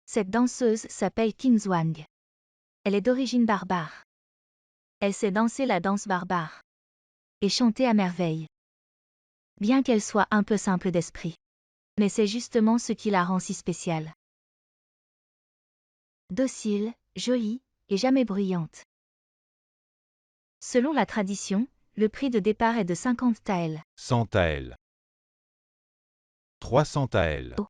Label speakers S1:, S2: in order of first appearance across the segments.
S1: Cette danseuse s'appelle Qin Zhuang. Elle est d'origine barbare. Elle sait danser la danse barbare. Et chanter à merveille. Bien qu'elle soit un peu simple d'esprit. Mais c'est justement ce qui la rend si spéciale. Docile, jolie, et jamais bruyante. Selon la tradition, le prix de départ est de 50 taels.
S2: 100 taels. 300 taels.
S1: Oh.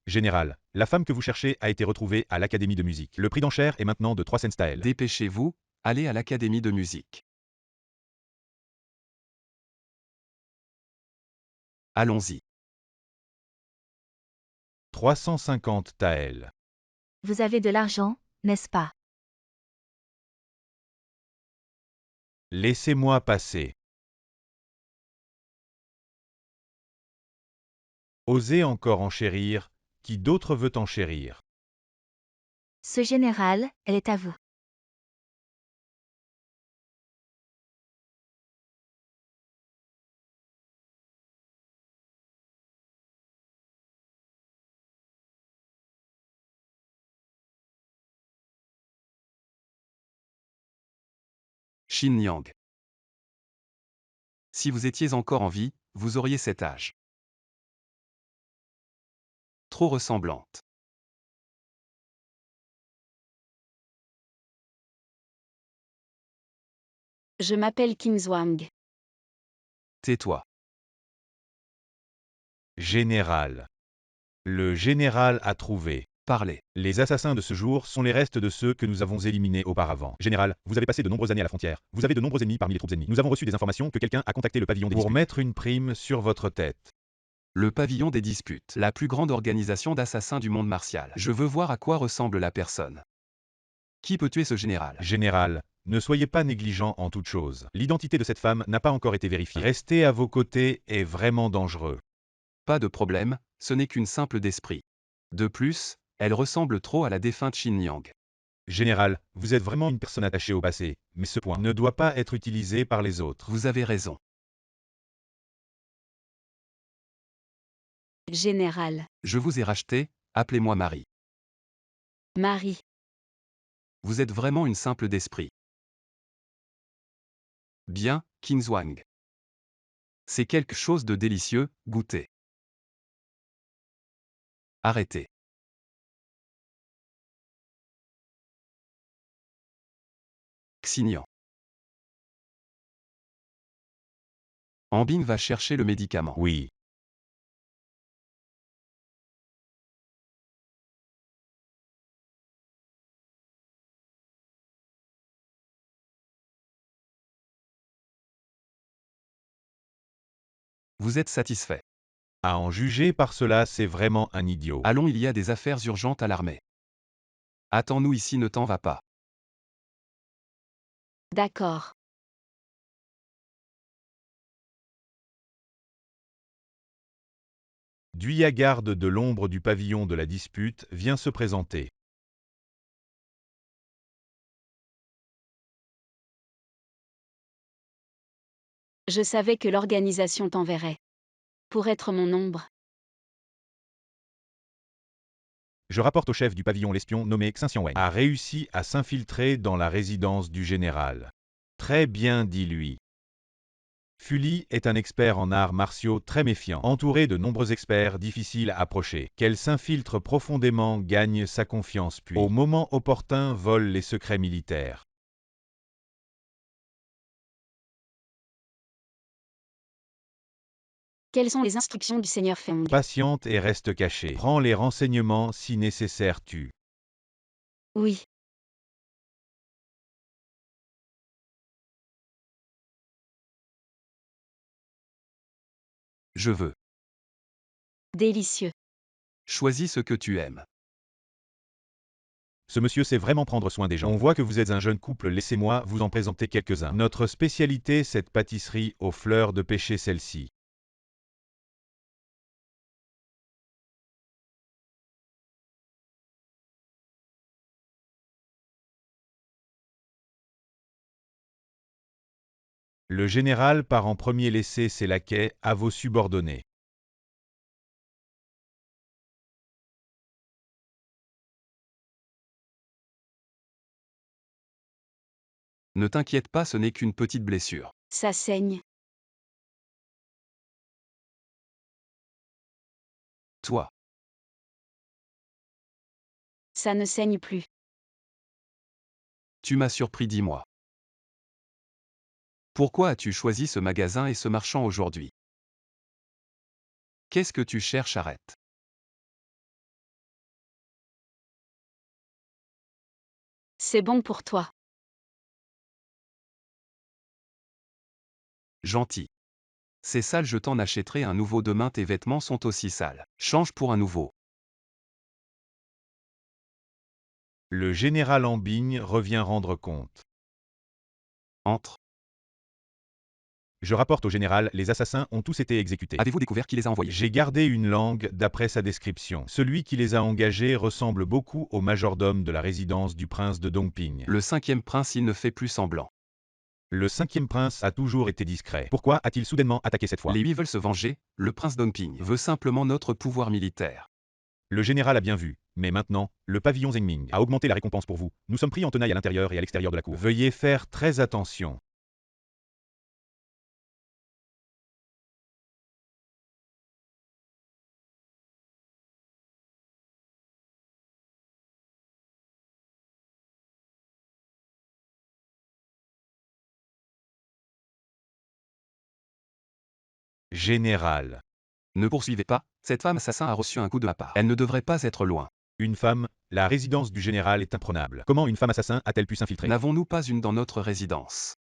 S2: Général, la femme que vous cherchez a été retrouvée à l'Académie de musique. Le prix d'enchère est maintenant de 300 taels.
S3: Dépêchez-vous, allez à l'Académie de musique. Allons-y.
S2: 350 taels.
S1: Vous avez de l'argent, n'est-ce pas?
S2: Laissez-moi passer. Osez encore enchérir, qui d'autre veut enchérir?
S1: Ce général, elle est à vous.
S3: Qin Yang. Si vous étiez encore en vie, vous auriez cet âge. Trop ressemblante.
S4: Je m'appelle Qin Zhuang.
S3: Tais-toi.
S2: Général. Le général a trouvé.
S3: Parlez.
S2: Les assassins de ce jour sont les restes de ceux que nous avons éliminés auparavant. Général, vous avez passé de nombreuses années à la frontière. Vous avez de nombreux ennemis parmi les troupes ennemies. Nous avons reçu des informations que quelqu'un a contacté le pavillon des disputes. Pour mettre une prime sur votre tête.
S3: Le pavillon des disputes, la plus grande organisation d'assassins du monde martial. Je veux voir à quoi ressemble la personne. Qui peut tuer ce général?
S2: Général, ne soyez pas négligent en toute chose. L'identité de cette femme n'a pas encore été vérifiée. Rester à vos côtés est vraiment dangereux.
S3: Pas de problème, ce n'est qu'une simple d'esprit. De plus, elle ressemble trop à la défunte Qin Yang.
S2: Général, vous êtes vraiment une personne attachée au passé, mais ce point ne doit pas être utilisé par les autres.
S3: Vous avez raison.
S4: Général.
S3: Je vous ai racheté, appelez-moi Marie.
S4: Marie.
S3: Vous êtes vraiment une simple d'esprit. Bien, Qin Zhuang. C'est quelque chose de délicieux, goûtez. Arrêtez. Xignan. Ambing va chercher le médicament.
S2: Oui.
S3: Vous êtes satisfait.
S2: À en juger par cela, c'est vraiment un idiot.
S3: Allons, il y a des affaires urgentes à l'armée. Attends-nous ici, ne t'en va pas.
S4: D'accord.
S2: Duya, garde de l'ombre du pavillon de la dispute, vient se présenter.
S4: Je savais que l'organisation t'enverrait. Pour être mon ombre.
S2: Je rapporte au chef du pavillon l'espion nommé Xin Xianwen a réussi à s'infiltrer dans la résidence du général. Très bien dit lui. Fuli est un expert en arts martiaux très méfiant, entouré de nombreux experts difficiles à approcher. Qu'elle s'infiltre profondément, gagne sa confiance puis, au moment opportun, vole les secrets militaires.
S4: Quelles sont les instructions du seigneur Feng?
S2: Patiente et reste cachée. Prends les renseignements si nécessaire tue.
S4: Oui.
S3: Je veux.
S4: Délicieux.
S3: Choisis ce que tu aimes.
S2: Ce monsieur sait vraiment prendre soin des gens. On voit que vous êtes un jeune couple, laissez-moi vous en présenter quelques-uns. Notre spécialité, cette pâtisserie aux fleurs de pêcher celle-ci. Le général part en premier, laissez ses laquais à vos subordonnés.
S3: Ne t'inquiète pas, ce n'est qu'une petite blessure.
S4: Ça saigne.
S3: Toi,
S4: Ça ne saigne plus.
S3: tu m'as surpris, dis-moi. Pourquoi as-tu choisi ce magasin et ce marchand aujourd'hui? Qu'est-ce que tu cherches, arrête.
S4: C'est bon pour toi.
S3: Gentil. C'est sale, je t'en achèterai un nouveau demain, tes vêtements sont aussi sales. Change pour un nouveau.
S2: Le général Ambigne revient rendre compte.
S3: Entre.
S2: Je rapporte au général, les assassins ont tous été exécutés.
S3: Avez-vous découvert qui les a envoyés?
S2: J'ai gardé une langue d'après sa description. Celui qui les a engagés ressemble beaucoup au majordome de la résidence du prince de Dongping.
S3: Le 5e prince, il ne fait plus semblant.
S2: Le 5e prince a toujours été discret. Pourquoi a-t-il soudainement attaqué cette fois?
S3: Les 8 veulent se venger, le prince Dongping veut simplement notre pouvoir militaire.
S2: Le général a bien vu, mais maintenant, le pavillon Zhengming a augmenté la récompense pour vous. Nous sommes pris en tenaille à l'intérieur et à l'extérieur de la cour. Veuillez faire très attention. Général.
S3: Ne poursuivez pas, cette femme assassin a reçu un coup de ma part. Elle ne devrait pas être loin.
S2: Une femme, la résidence du général est imprenable. Comment une femme assassin a-t-elle pu s'infiltrer?
S3: N'avons-nous pas une dans notre résidence?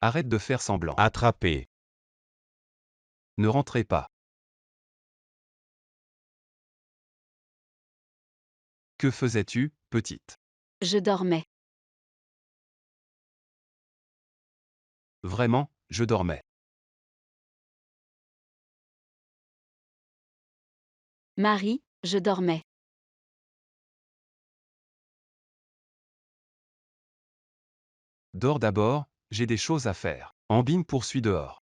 S3: Arrête de faire semblant.
S2: Attrapée.
S3: Ne rentrez pas. Que faisais-tu, petite?
S4: Je dormais.
S3: Vraiment, je dormais.
S4: Marie, je dormais.
S3: Dors d'abord, j'ai des choses à faire. Ambine poursuit dehors.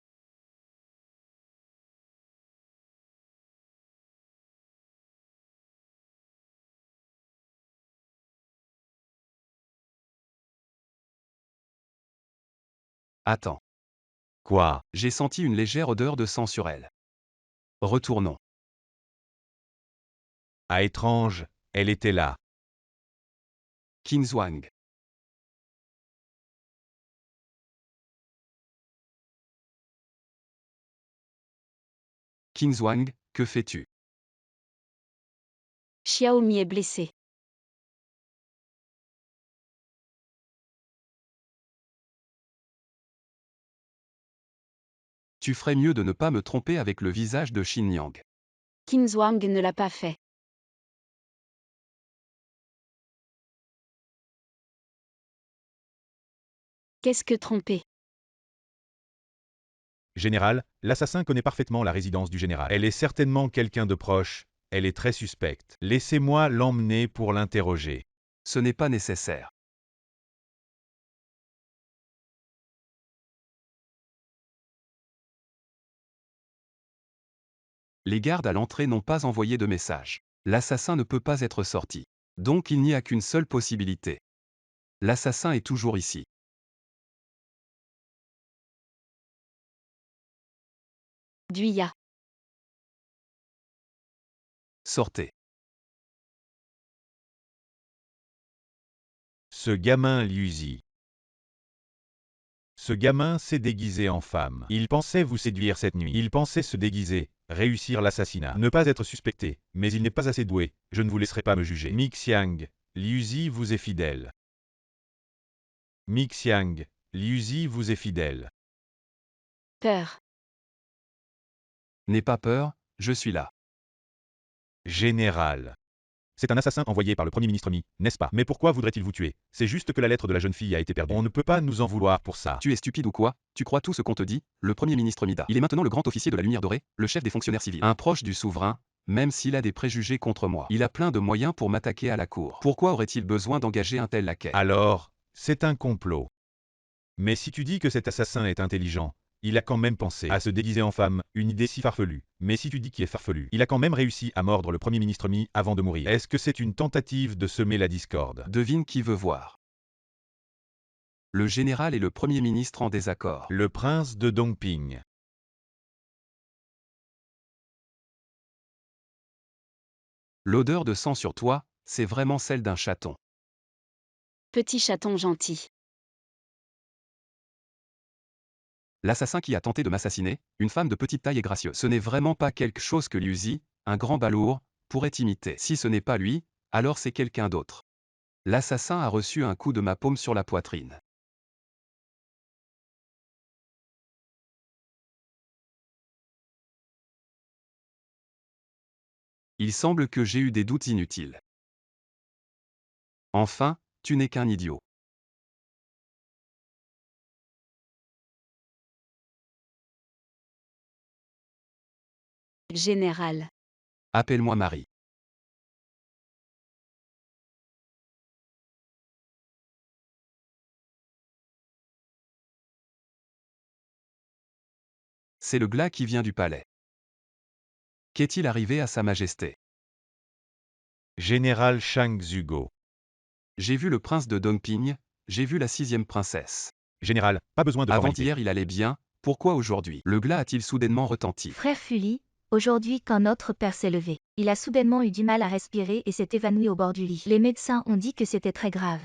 S3: Attends.
S2: Quoi?
S3: J'ai senti une légère odeur de sang sur elle. Retournons.
S2: Ah, étrange, elle était là.
S3: Qinzhuang. Qinzhuang, que fais-tu?
S4: Xiaomi est blessé.
S3: Tu ferais mieux de ne pas me tromper avec le visage de Xinjiang.
S4: Qinzhuang ne l'a pas fait. Qu'est-ce que tromper?
S2: Général, l'assassin connaît parfaitement la résidence du général. Elle est certainement quelqu'un de proche, elle est très suspecte. Laissez-moi l'emmener pour l'interroger.
S3: Ce n'est pas nécessaire. Les gardes à l'entrée n'ont pas envoyé de message. L'assassin ne peut pas être sorti. Donc il n'y a qu'une seule possibilité. L'assassin est toujours ici.
S4: Duya.
S3: Sortez.
S2: Ce gamin Liuzi. Ce gamin s'est déguisé en femme. Il pensait vous séduire cette nuit. Il pensait se déguiser, réussir l'assassinat. Ne pas être suspecté, mais il n'est pas assez doué. Je ne vous laisserai pas me juger. Mixiang, Liuzi vous est fidèle. Mixiang, Liuzi vous est fidèle.
S4: Peur.
S3: N'aie pas peur, je suis là.
S2: Général. C'est un assassin envoyé par le Premier ministre Mi, n'est-ce pas? Mais pourquoi voudrait-il vous tuer? C'est juste que la lettre de la jeune fille a été perdue. On ne peut pas nous en vouloir pour ça.
S3: Tu es stupide ou quoi? Tu crois tout ce qu'on te dit? Le Premier ministre Mida. Il est maintenant le grand officier de la Lumière Dorée, le chef des fonctionnaires civils. Un proche du souverain, même s'il a des préjugés contre moi. Il a plein de moyens pour m'attaquer à la cour. Pourquoi aurait-il besoin d'engager un tel laquais?
S2: Alors, c'est un complot. Mais si tu dis que cet assassin est intelligent, il a quand même pensé à se déguiser en femme, une idée si farfelue. Mais si tu dis qu'il est farfelu, il a quand même réussi à mordre le Premier ministre Mi avant de mourir. Est-ce que c'est une tentative de semer la discorde?
S3: Devine qui veut voir. Le général et le Premier ministre en désaccord.
S2: Le prince de Dongping.
S3: L'odeur de sang sur toi, c'est vraiment celle d'un chaton.
S4: Petit chaton gentil.
S3: L'assassin qui a tenté de m'assassiner, une femme de petite taille et gracieuse. Ce n'est vraiment pas quelque chose que Liu Zi, un grand balourd, pourrait imiter. Si ce n'est pas lui, alors c'est quelqu'un d'autre. L'assassin a reçu un coup de ma paume sur la poitrine. Il semble que j'ai eu des doutes inutiles. Enfin, tu n'es qu'un idiot.
S4: Général.
S3: Appelle-moi Marie. C'est le glas qui vient du palais. Qu'est-il arrivé à Sa Majesté?
S2: Général Shang Zugo.
S3: J'ai vu le prince de Dongping, j'ai vu la 6e princesse.
S2: Général, pas besoin de formalité.
S3: Avant-hier il allait bien, pourquoi aujourd'hui? Le glas a-t-il soudainement retenti?
S1: Frère Fully, aujourd'hui quand notre père s'est levé, il a soudainement eu du mal à respirer et s'est évanoui au bord du lit. Les médecins ont dit que c'était très grave.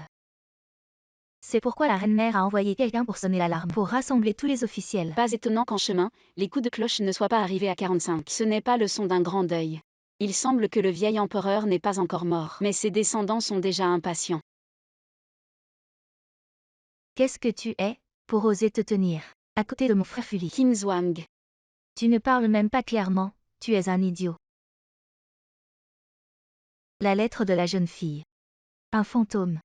S1: C'est pourquoi la reine-mère a envoyé quelqu'un pour sonner l'alarme, pour rassembler tous les officiels.
S4: Pas étonnant qu'en chemin, les coups de cloche ne soient pas arrivés à 45. Ce n'est pas le son d'un grand deuil. Il semble que le vieil empereur n'est pas encore mort, mais ses descendants sont déjà impatients.
S1: Qu'est-ce que tu es, pour oser te tenir à côté de mon frère Fully?
S4: Qin Zhuang.
S1: Tu ne parles même pas clairement, tu es un idiot. La lettre de la jeune fille. Un fantôme.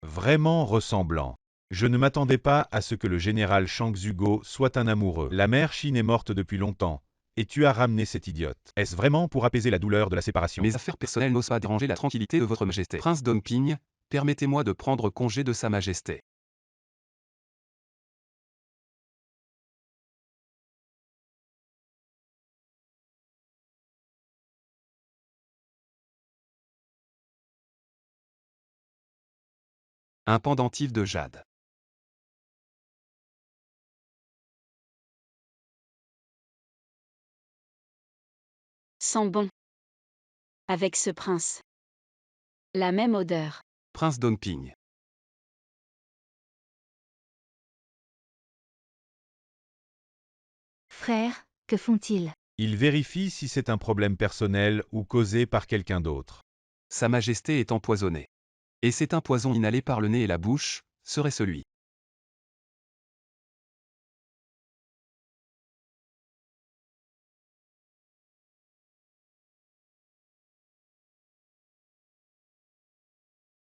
S2: Vraiment ressemblant. Je ne m'attendais pas à ce que le général Shang Zugo soit un amoureux. La mère Chine est morte depuis longtemps, et tu as ramené cette idiote. Est-ce vraiment pour apaiser la douleur de la séparation?
S3: Mes affaires personnelles n'osent pas déranger la tranquillité de votre majesté. Prince Dongping, permettez-moi de prendre congé de Sa Majesté. Un pendentif de jade.
S4: Sent bon. Avec ce prince. La même odeur.
S3: Prince Dongping.
S1: Frère, que font-ils?
S2: Il vérifie si c'est un problème personnel ou causé par quelqu'un d'autre.
S3: Sa Majesté est empoisonnée. Et c'est un poison inhalé par le nez et la bouche, serait celui.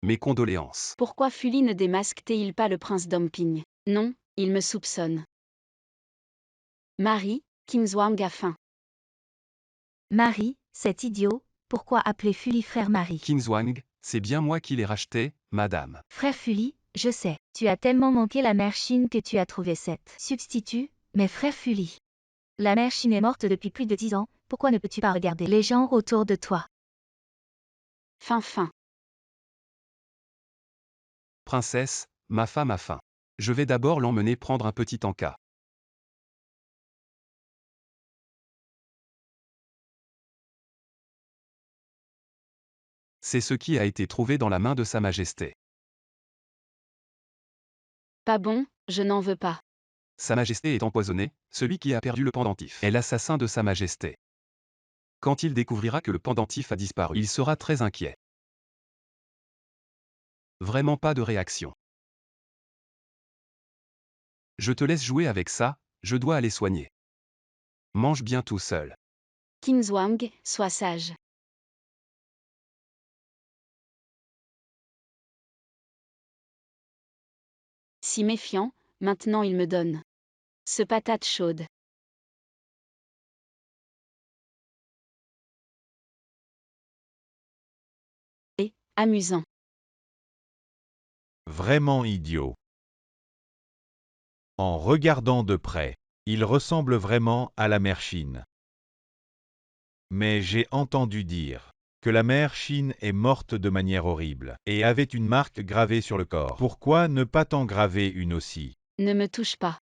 S3: Mes condoléances.
S4: Pourquoi Fully ne démasque-t-il pas le prince Dongping? Non, il me soupçonne. Marie, Qin Zhuang a faim.
S1: Marie, cet idiot, pourquoi appeler Fully frère Marie?
S3: Qin Zhuang, c'est bien moi qui l'ai racheté, madame.
S1: Frère Fully, je sais, tu as tellement manqué la mère Chine que tu as trouvé cette substitut, mais frère Fully. La mère Chine est morte depuis plus de 10 ans, pourquoi ne peux-tu pas regarder les gens autour de toi?
S4: Fin.
S3: Princesse, ma femme a faim. Je vais d'abord l'emmener prendre un petit encas. C'est ce qui a été trouvé dans la main de Sa Majesté.
S4: Pas bon, je n'en veux pas.
S3: Sa Majesté est empoisonnée, celui qui a perdu le pendentif est l'assassin de Sa Majesté. Quand il découvrira que le pendentif a disparu, il sera très inquiet. Vraiment pas de réaction. Je te laisse jouer avec ça, je dois aller soigner. Mange bien tout seul.
S4: Qin Zhuang, sois sage. Si méfiant, maintenant il me donne. Ce patate chaude. Amusant.
S2: Vraiment idiot. En regardant de près, il ressemble vraiment à la mère Chine. Mais j'ai entendu dire que la mère Chine est morte de manière horrible et avait une marque gravée sur le corps. Pourquoi ne pas t'en graver une aussi?
S4: Ne me touche pas.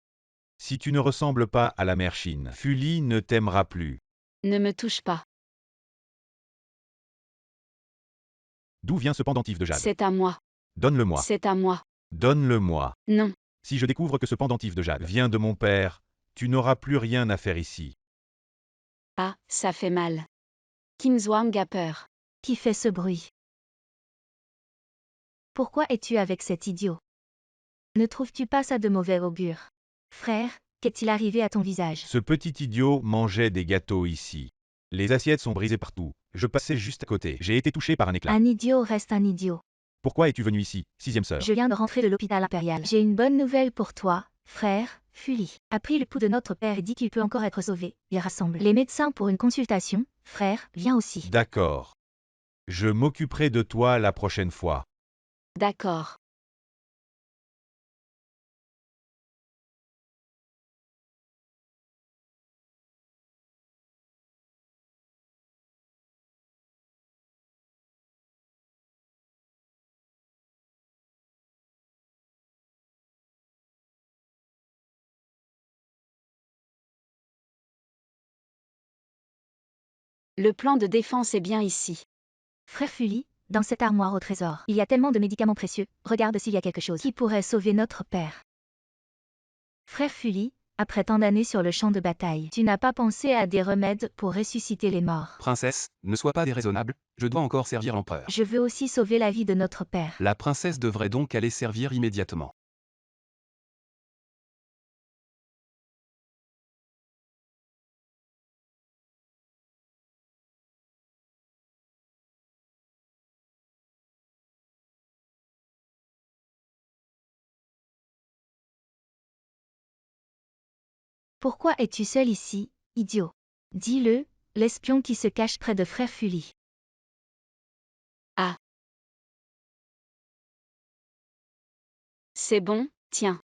S2: Si tu ne ressembles pas à la mère Chine, Fully ne t'aimera plus.
S4: Ne me touche pas.
S2: D'où vient ce pendentif de jade?
S4: C'est à moi.
S2: Donne-le-moi.
S4: C'est à moi.
S2: Donne-le-moi.
S4: Non.
S2: Si je découvre que ce pendentif de jade vient de mon père, tu n'auras plus rien à faire ici.
S4: Ah, ça fait mal. Kim Zwang a peur.
S1: Qui fait ce bruit? Pourquoi es-tu avec cet idiot? Ne trouves-tu pas ça de mauvais augure? Frère, qu'est-il arrivé à ton visage?
S2: Ce petit idiot mangeait des gâteaux ici. Les assiettes sont brisées partout. Je passais juste à côté. J'ai été touché par un éclat.
S1: Un idiot reste un idiot.
S2: Pourquoi es-tu venu ici, sixième sœur?
S1: Je viens de rentrer de l'hôpital impérial. J'ai une bonne nouvelle pour toi, frère, Fully. A pris le pouls de notre père et dit qu'il peut encore être sauvé. Il rassemble les médecins pour une consultation. Frère, viens aussi.
S2: D'accord. Je m'occuperai de toi la prochaine fois.
S4: D'accord. Le plan de défense est bien ici.
S1: Frère Fully, dans cette armoire au trésor, il y a tellement de médicaments précieux. Regarde s'il y a quelque chose qui pourrait sauver notre père. Frère Fully, après tant d'années sur le champ de bataille, tu n'as pas pensé à des remèdes pour ressusciter les morts.
S3: Princesse, ne sois pas déraisonnable, je dois encore servir l'empereur.
S1: Je veux aussi sauver la vie de notre père.
S3: La princesse devrait donc aller servir immédiatement.
S1: Pourquoi es-tu seul ici, idiot? Dis-le, l'espion qui se cache près de frère Fully.
S4: Ah. C'est bon, tiens.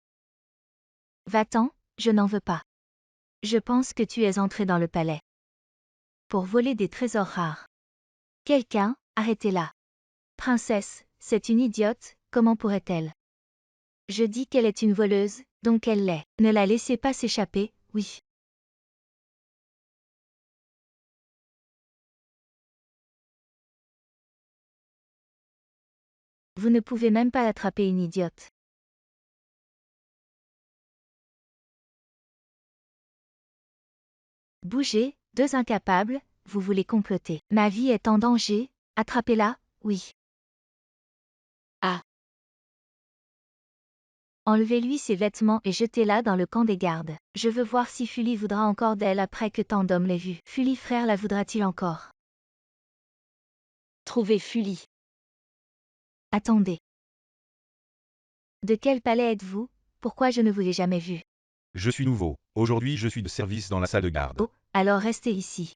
S1: Va-t'en, je n'en veux pas. Je pense que tu es entré dans le palais pour voler des trésors rares. Quelqu'un, arrêtez-la. Princesse, c'est une idiote, comment pourrait-elle? Je dis qu'elle est une voleuse, donc elle l'est. Ne la laissez pas s'échapper, oui. Vous ne pouvez même pas attraper une idiote. Bougez, deux incapables, vous voulez comploter. Ma vie est en danger, attrapez-la, oui.
S4: Ah.
S1: Enlevez-lui ses vêtements et jetez-la dans le camp des gardes. Je veux voir si Fully voudra encore d'elle après que tant d'hommes l'aient vue. Fully frère la voudra-t-il encore?
S4: Trouvez Fully.
S1: Attendez. De quel palais êtes-vous? Pourquoi je ne vous ai jamais vu?
S2: Je suis nouveau. Aujourd'hui, je suis de service dans la salle de garde.
S1: Oh, alors restez ici.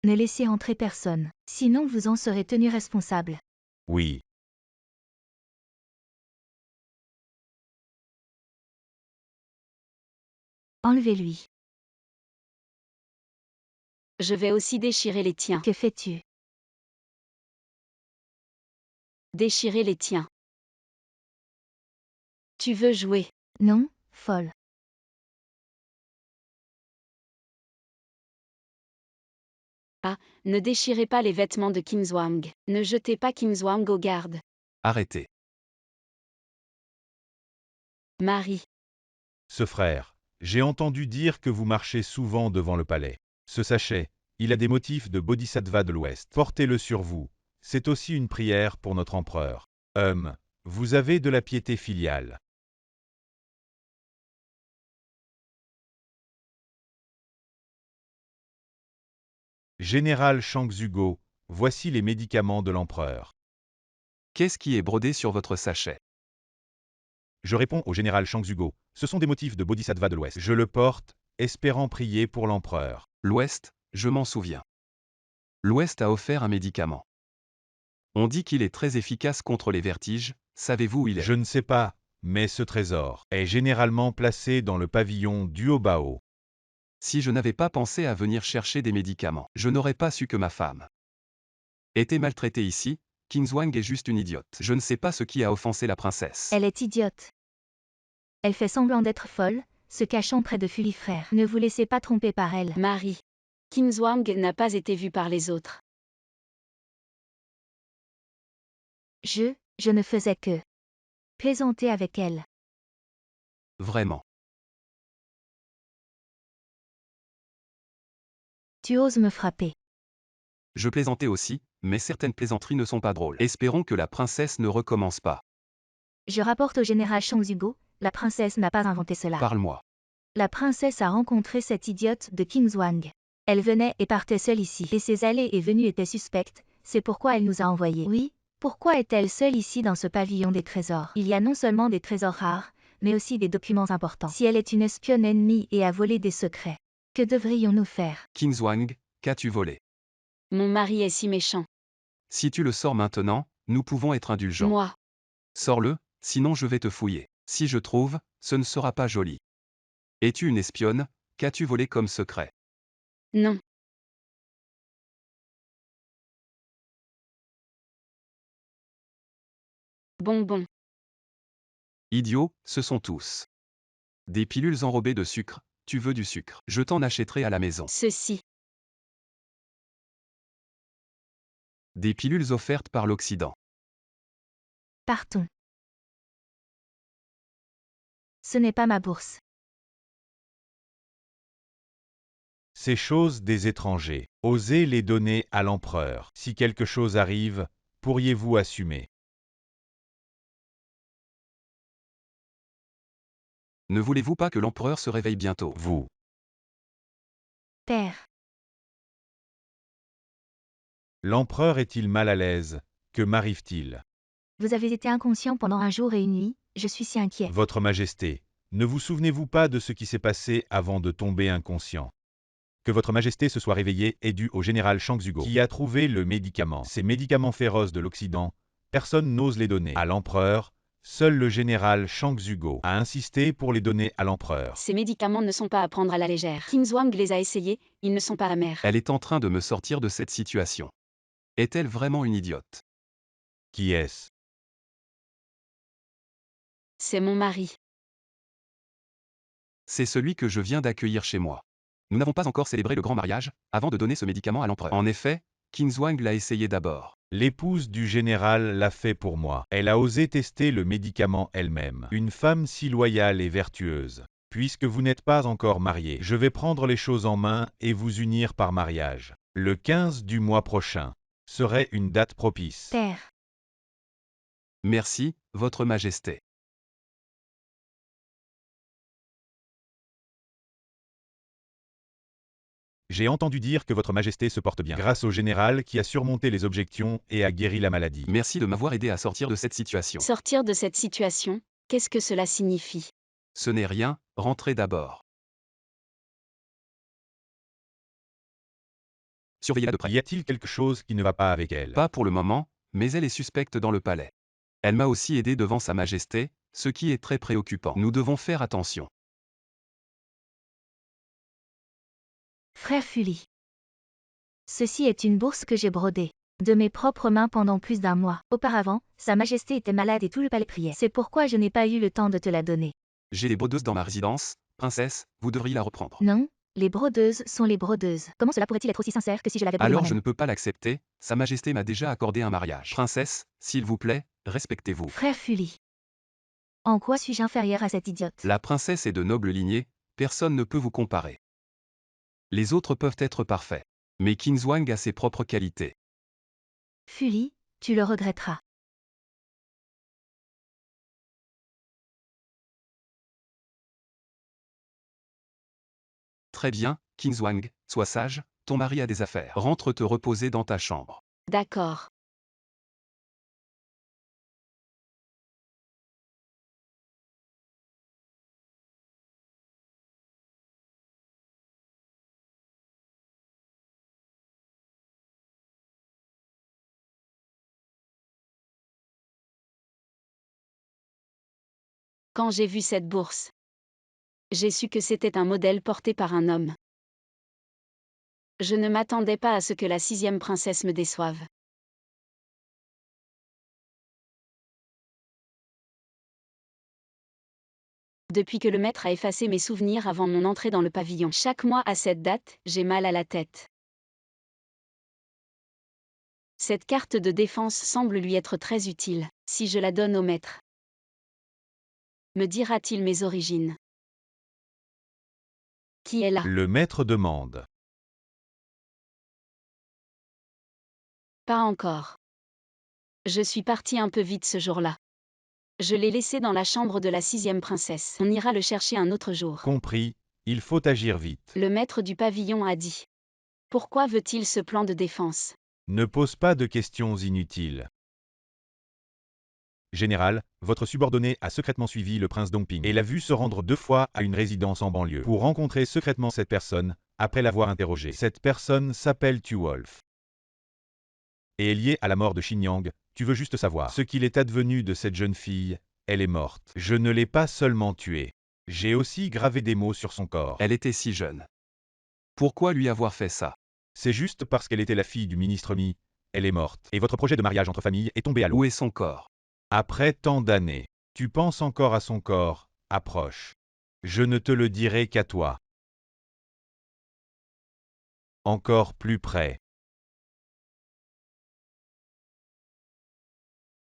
S1: Ne laissez entrer personne, sinon vous en serez tenu responsable.
S2: Oui.
S1: Enlevez-lui.
S4: Je vais aussi déchirer les tiens.
S1: Que fais-tu?
S4: Déchirer les tiens. Tu veux jouer?
S1: Non, folle.
S4: Ah, ne déchirez pas les vêtements de Kim Zwang. Ne jetez pas Kim Zwang aux gardes.
S3: Arrêtez.
S4: Marie.
S2: Ce frère, j'ai entendu dire que vous marchez souvent devant le palais. Ce sachet, il a des motifs de Bodhisattva de l'Ouest. Portez-le sur vous. C'est aussi une prière pour notre empereur. Vous avez de la piété filiale. Général Shangzugo, voici les médicaments de l'empereur.
S3: Qu'est-ce qui est brodé sur votre sachet?
S2: Je réponds au général Shangzugo, ce sont des motifs de Bodhisattva de l'Ouest. Je le porte, espérant prier pour l'empereur.
S3: L'Ouest, je m'en souviens. L'Ouest a offert un médicament. On dit qu'il est très efficace contre les vertiges, savez-vous où il est?
S2: Je ne sais pas, mais ce trésor est généralement placé dans le pavillon du Obao.
S3: Si je n'avais pas pensé à venir chercher des médicaments, je n'aurais pas su que ma femme était maltraitée ici. Kingswang est juste une idiote. Je ne sais pas ce qui a offensé la princesse.
S1: Elle est idiote. Elle fait semblant d'être folle, se cachant près de Fully frère. Ne vous laissez pas tromper par elle.
S4: Marie. Kingswang n'a pas été vu par les autres.
S1: Je ne faisais que plaisanter avec elle.
S3: Vraiment.
S1: Tu oses me frapper.
S3: Je plaisantais aussi, mais certaines plaisanteries ne sont pas drôles. Espérons que la princesse ne recommence pas.
S1: Je rapporte au général Shangzugo, la princesse n'a pas inventé cela.
S3: Parle-moi.
S1: La princesse a rencontré cette idiote de Kingswang. Elle venait et partait seule ici. Et ses allées et venues étaient suspectes, c'est pourquoi elle nous a envoyés. Oui, pourquoi est-elle seule ici dans ce pavillon des trésors? Il y a non seulement des trésors rares, mais aussi des documents importants. Si elle est une espionne ennemie et a volé des secrets, que devrions-nous faire?
S3: Kingswang, qu'as-tu volé?
S4: Mon mari est si méchant.
S3: Si tu le sors maintenant, nous pouvons être indulgents.
S4: Moi.
S3: Sors-le, sinon je vais te fouiller. Si je trouve, ce ne sera pas joli. Es-tu une espionne? Qu'as-tu volé comme secret?
S4: Non. Bonbon.
S3: Idiots, ce sont tous des pilules enrobées de sucre. Tu veux du sucre? Je t'en achèterai à la maison.
S4: Ceci.
S3: Des pilules offertes par l'Occident.
S1: Partons. Ce n'est pas ma bourse.
S2: Ces choses des étrangers, osez les donner à l'empereur. Si quelque chose arrive, pourriez-vous assumer?
S3: Ne voulez-vous pas que l'empereur se réveille bientôt?
S2: Vous.
S1: Père.
S2: L'empereur est-il mal à l'aise? Que m'arrive-t-il?
S1: Vous avez été inconscient pendant un jour et une nuit, je suis si inquiet.
S2: Votre Majesté, ne vous souvenez-vous pas de ce qui s'est passé avant de tomber inconscient? Que votre Majesté se soit réveillée est dû au général Shangzugo, qui a trouvé le médicament. Ces médicaments féroces de l'Occident, personne n'ose les donner à l'empereur. Seul le général Shangzugo a insisté pour les donner à l'empereur.
S4: Ces médicaments ne sont pas à prendre à la légère. Kingswang les a essayés, ils ne sont pas amers.
S3: Elle est en train de me sortir de cette situation. Est-elle vraiment une idiote?
S2: Qui est-ce?
S4: C'est mon mari.
S3: C'est celui que je viens d'accueillir chez moi. Nous n'avons pas encore célébré le grand mariage, avant de donner ce médicament à l'empereur. En effet, Kingswang l'a essayé d'abord.
S2: L'épouse du général l'a fait pour moi. Elle a osé tester le médicament elle-même. Une femme si loyale et vertueuse. Puisque vous n'êtes pas encore marié, je vais prendre les choses en main et vous unir par mariage. Le 15 du mois prochain serait une date propice.
S1: Père.
S3: Merci, Votre Majesté.
S2: J'ai entendu dire que votre Majesté se porte bien, grâce au général qui a surmonté les objections et a guéri la maladie.
S3: Merci de m'avoir aidé à sortir de cette situation.
S4: Sortir de cette situation, qu'est-ce que cela signifie?
S3: Ce n'est rien, rentrez d'abord. Surveillez-la de près.
S2: Y a-t-il quelque chose qui ne va pas avec elle?
S3: Pas pour le moment, mais elle est suspecte dans le palais. Elle m'a aussi aidé devant Sa Majesté, ce qui est très préoccupant. Nous devons faire attention.
S1: Frère Fully. Ceci est une bourse que j'ai brodée de mes propres mains pendant plus d'un mois. Auparavant, Sa Majesté était malade et tout le palais priait. C'est pourquoi je n'ai pas eu le temps de te la donner.
S3: J'ai des brodeuses dans ma résidence. Princesse, vous devriez la reprendre.
S1: Non, les brodeuses sont les brodeuses. Comment cela pourrait-il être aussi sincère que si je l'avais brodé
S3: Alors je
S1: moi-même?
S3: ne peux pas l'accepter, Sa Majesté m'a déjà accordé un mariage. Princesse, s'il vous plaît, respectez-vous.
S1: Frère Fully. En quoi suis-je inférieur à cette idiote?
S3: La princesse est de noble lignée, personne ne peut vous comparer. Les autres peuvent être parfaits. Mais Kingswang a ses propres qualités.
S1: Fully, tu le regretteras.
S3: Très bien, Kingswang, sois sage, ton mari a des affaires. Rentre te reposer dans ta chambre.
S4: D'accord. Quand j'ai vu cette bourse, j'ai su que c'était un modèle porté par un homme. Je ne m'attendais pas à ce que la 6e princesse me déçoive. Depuis que le maître a effacé mes souvenirs avant mon entrée dans le pavillon, chaque mois à cette date, j'ai mal à la tête. Cette carte de défense semble lui être très utile, si je la donne au maître. Me dira-t-il mes origines? Qui est là?
S2: Le maître demande.
S4: Pas encore. Je suis partie un peu vite ce jour-là. Je l'ai laissé dans la chambre de la 6e princesse. On ira le chercher un autre jour.
S2: Compris, il faut agir vite.
S4: Le maître du pavillon a dit. Pourquoi veut-il ce plan de défense?
S2: Ne pose pas de questions inutiles. Général, votre subordonné a secrètement suivi le prince Dongping et l'a vu se rendre 2 fois à une résidence en banlieue pour rencontrer secrètement cette personne, après l'avoir interrogée. Cette personne s'appelle Tu Wolf. Et est liée à la mort de Xinyang. Tu veux juste savoir ce qu'il est advenu de cette jeune fille. Elle est morte. Je ne l'ai pas seulement tuée. J'ai aussi gravé des mots sur son corps.
S3: Elle était si jeune. Pourquoi lui avoir fait ça?
S2: C'est juste parce qu'elle était la fille du ministre Mi. Elle est morte. Et votre projet de mariage entre familles est tombé à l'eau.
S3: Où est son corps?
S2: Après tant d'années, tu penses encore à son corps. Approche. Je ne te le dirai qu'à toi. Encore plus près.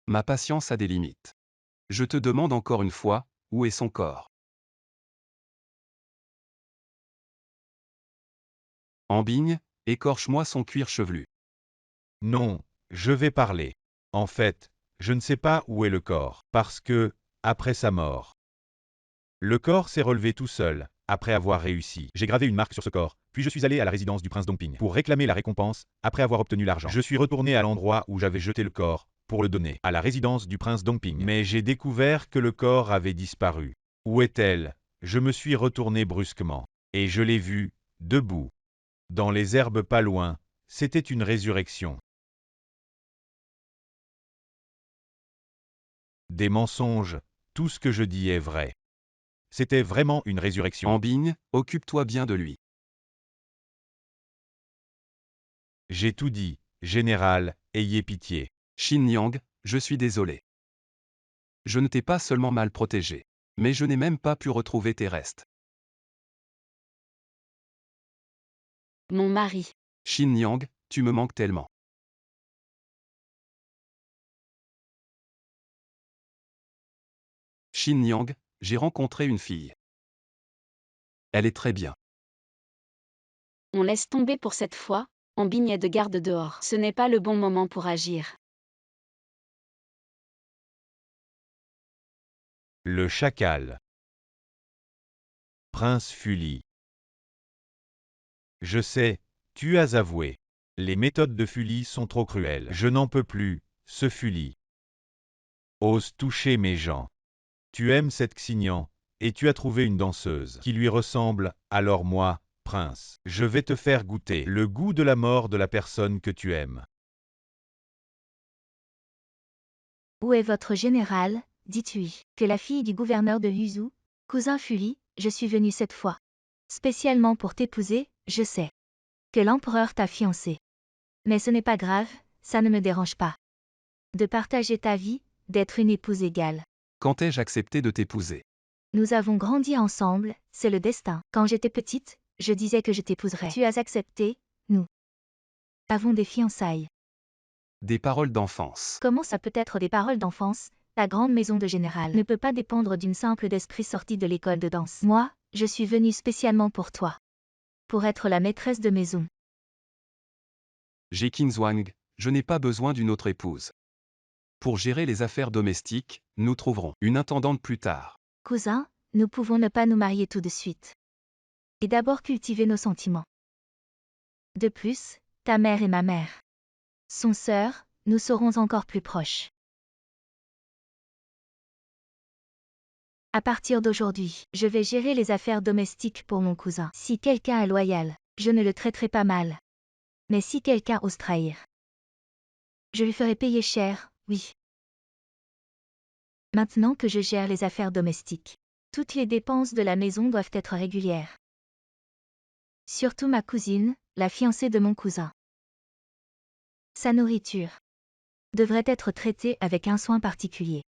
S3: Ma patience a des limites. Je te demande encore une fois, où est son corps? Ambigne, écorche-moi son cuir chevelu.
S2: Non, je vais parler. En fait, je ne sais pas où est le corps, parce que, après sa mort, le corps s'est relevé tout seul, après avoir réussi. J'ai gravé une marque sur ce corps, puis je suis allé à la résidence du prince Dongping pour réclamer la récompense, après avoir obtenu l'argent. Je suis retourné à l'endroit où j'avais jeté le corps, pour le donner à la résidence du prince Dongping. Mais j'ai découvert que le corps avait disparu. Où est-elle? Je me suis retourné brusquement, et je l'ai vue, debout. Dans les herbes pas loin, c'était une résurrection. Des mensonges, tout ce que je dis est vrai. C'était vraiment une résurrection.
S3: Ambigne, occupe-toi bien de lui.
S2: J'ai tout dit, général, ayez pitié.
S3: Xinyang, je suis désolé. Je ne t'ai pas seulement mal protégé, mais je n'ai même pas pu retrouver tes restes.
S4: Mon mari.
S3: Xinyang, tu me manques tellement. Xinyang, j'ai rencontré une fille. Elle est très bien.
S4: On laisse tomber pour cette fois, Ambigne est de garde dehors. Ce n'est pas le bon moment pour agir.
S2: Le chacal. Prince Fuli. Je sais, tu as avoué. Les méthodes de Fuli sont trop cruelles. Je n'en peux plus, ce Fuli. Ose toucher mes gens. Tu aimes cette Xinyang, et tu as trouvé une danseuse qui lui ressemble, alors moi, prince, je vais te faire goûter le goût de la mort de la personne que tu aimes.
S1: Où est votre général? Dit Hui, que la fille du gouverneur de Yuzhou, cousin Fuli, je suis venu cette fois. Spécialement pour t'épouser, je sais. Que l'empereur t'a fiancé. Mais ce n'est pas grave, ça ne me dérange pas. De partager ta vie, d'être une épouse égale.
S3: Quand ai-je accepté de t'épouser?
S1: Nous avons grandi ensemble, c'est le destin. Quand j'étais petite, je disais que je t'épouserais. Tu as accepté, nous avons des fiançailles.
S3: Des paroles d'enfance.
S1: Comment ça peut être des paroles d'enfance? La grande maison de général ne peut pas dépendre d'une simple d'esprit sorti de l'école de danse. Moi, je suis venue spécialement pour toi. Pour être la maîtresse de maison.
S3: Jekin Zhuang, je n'ai pas besoin d'une autre épouse. Pour gérer les affaires domestiques, nous trouverons une intendante plus tard.
S1: Cousin, nous pouvons ne pas nous marier tout de suite. Et d'abord cultiver nos sentiments. De plus, ta mère et ma mère sont sœurs, nous serons encore plus proches. À partir d'aujourd'hui, je vais gérer les affaires domestiques pour mon cousin. Si quelqu'un est loyal, je ne le traiterai pas mal. Mais si quelqu'un ose trahir, je lui ferai payer cher, oui. Maintenant que je gère les affaires domestiques. Toutes les dépenses de la maison doivent être régulières. Surtout ma cousine, la fiancée de mon cousin. Sa nourriture devrait être traitée avec un soin particulier.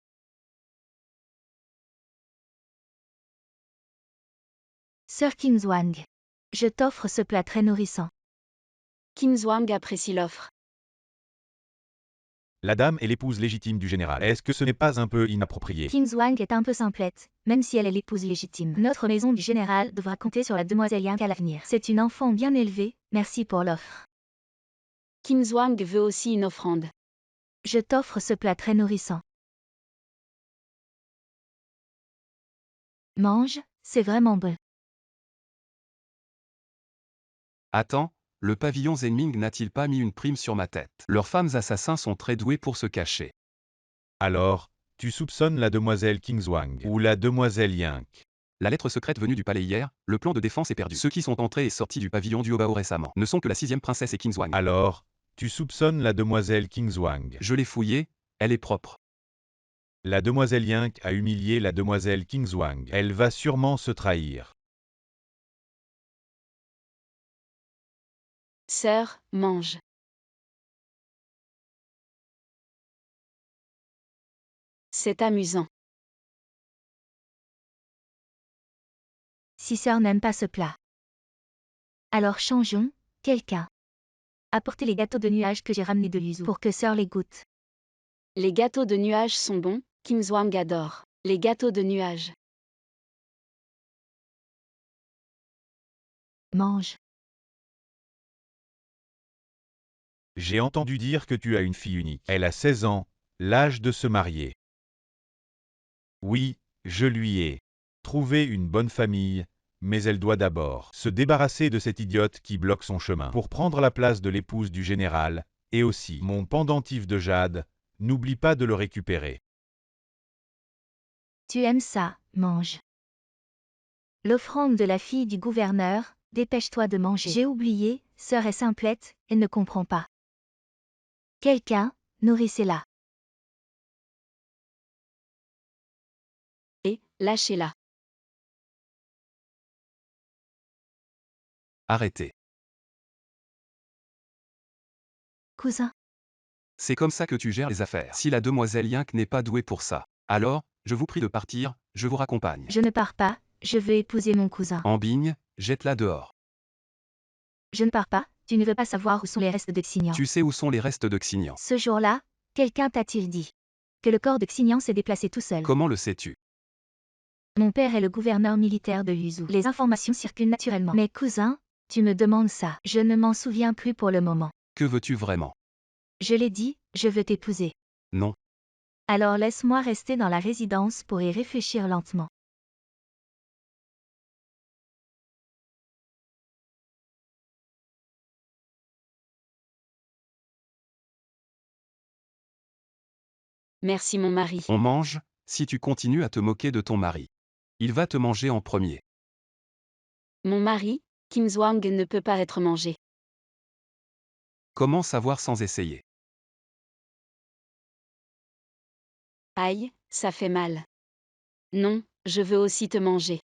S1: Sir Kingswang, je t'offre ce plat très nourrissant.
S4: Kingswang apprécie l'offre.
S2: La dame est l'épouse légitime du général. Est-ce que ce n'est pas un peu inapproprié?
S1: Kingswang est un peu simplette, même si elle est l'épouse légitime. Notre maison du général devra compter sur la demoiselle Yang à l'avenir. C'est une enfant bien élevée, merci pour l'offre.
S4: Kingswang veut aussi une offrande.
S1: Je t'offre ce plat très nourrissant. Mange, c'est vraiment bon.
S3: Attends, le pavillon Zenming n'a-t-il pas mis une prime sur ma tête? Leurs femmes assassins sont très doués pour se cacher.
S2: Alors, tu soupçonnes la demoiselle Kingswang ou la demoiselle Yang?
S3: La lettre secrète venue du palais hier, le plan de défense est perdu. Ceux qui sont entrés et sortis du pavillon du Hobao récemment ne sont que la 6e princesse et Kingswang.
S2: Alors, tu soupçonnes la demoiselle Kingswang.
S3: Je l'ai fouillée, elle est propre.
S2: La demoiselle Yang a humilié la demoiselle Kingswang. Elle va sûrement se trahir.
S4: Sœur, mange. C'est amusant.
S1: Si sœur n'aime pas ce plat. Alors changeons, quelqu'un. Apportez les gâteaux de nuages que j'ai ramenés de Yuzu pour que sœur les goûte.
S4: Les gâteaux de nuages sont bons, Kingswang adore. Les gâteaux de nuages.
S1: Mange.
S2: J'ai entendu dire que tu as une fille unique. Elle a 16 ans, l'âge de se marier. Oui, je lui ai trouvé une bonne famille, mais elle doit d'abord se débarrasser de cet idiote qui bloque son chemin pour prendre la place de l'épouse du général, et aussi mon pendentif de jade, n'oublie pas de le récupérer.
S1: Tu aimes ça, mange. L'offrande de la fille du gouverneur, dépêche-toi de manger. J'ai oublié, sœur est simplette, elle ne comprend pas. Quelqu'un, nourrissez-la.
S4: Et, lâchez-la.
S3: Arrêtez.
S1: Cousin,
S3: C'est comme ça que tu gères les affaires. Si la demoiselle Yang n'est pas douée pour ça, alors, je vous prie de partir, je vous raccompagne.
S1: je ne pars pas, je veux épouser mon cousin.
S3: En bigne, jette-la dehors.
S1: Je ne pars pas, tu ne veux pas savoir où sont les restes de Xignan.
S3: Tu sais où sont les restes de Xignan.
S1: Ce jour-là, quelqu'un t'a-t-il dit que le corps de Xignan s'est déplacé tout seul?
S3: Comment le sais-tu?
S1: Mon père est le gouverneur militaire de Yuzu. Les informations circulent naturellement. Mais cousin, tu me demandes ça. Je ne m'en souviens plus pour le moment.
S3: Que veux-tu vraiment?
S1: Je l'ai dit, je veux t'épouser.
S3: Non.
S1: Alors laisse-moi rester dans la résidence pour y réfléchir lentement.
S4: Merci mon mari.
S3: On mange, si tu continues à te moquer de ton mari. Il va te manger en premier.
S4: Mon mari, Kingswang ne peut pas être mangé.
S3: Comment savoir sans essayer?
S4: Aïe, ça fait mal. Non, je veux aussi te manger.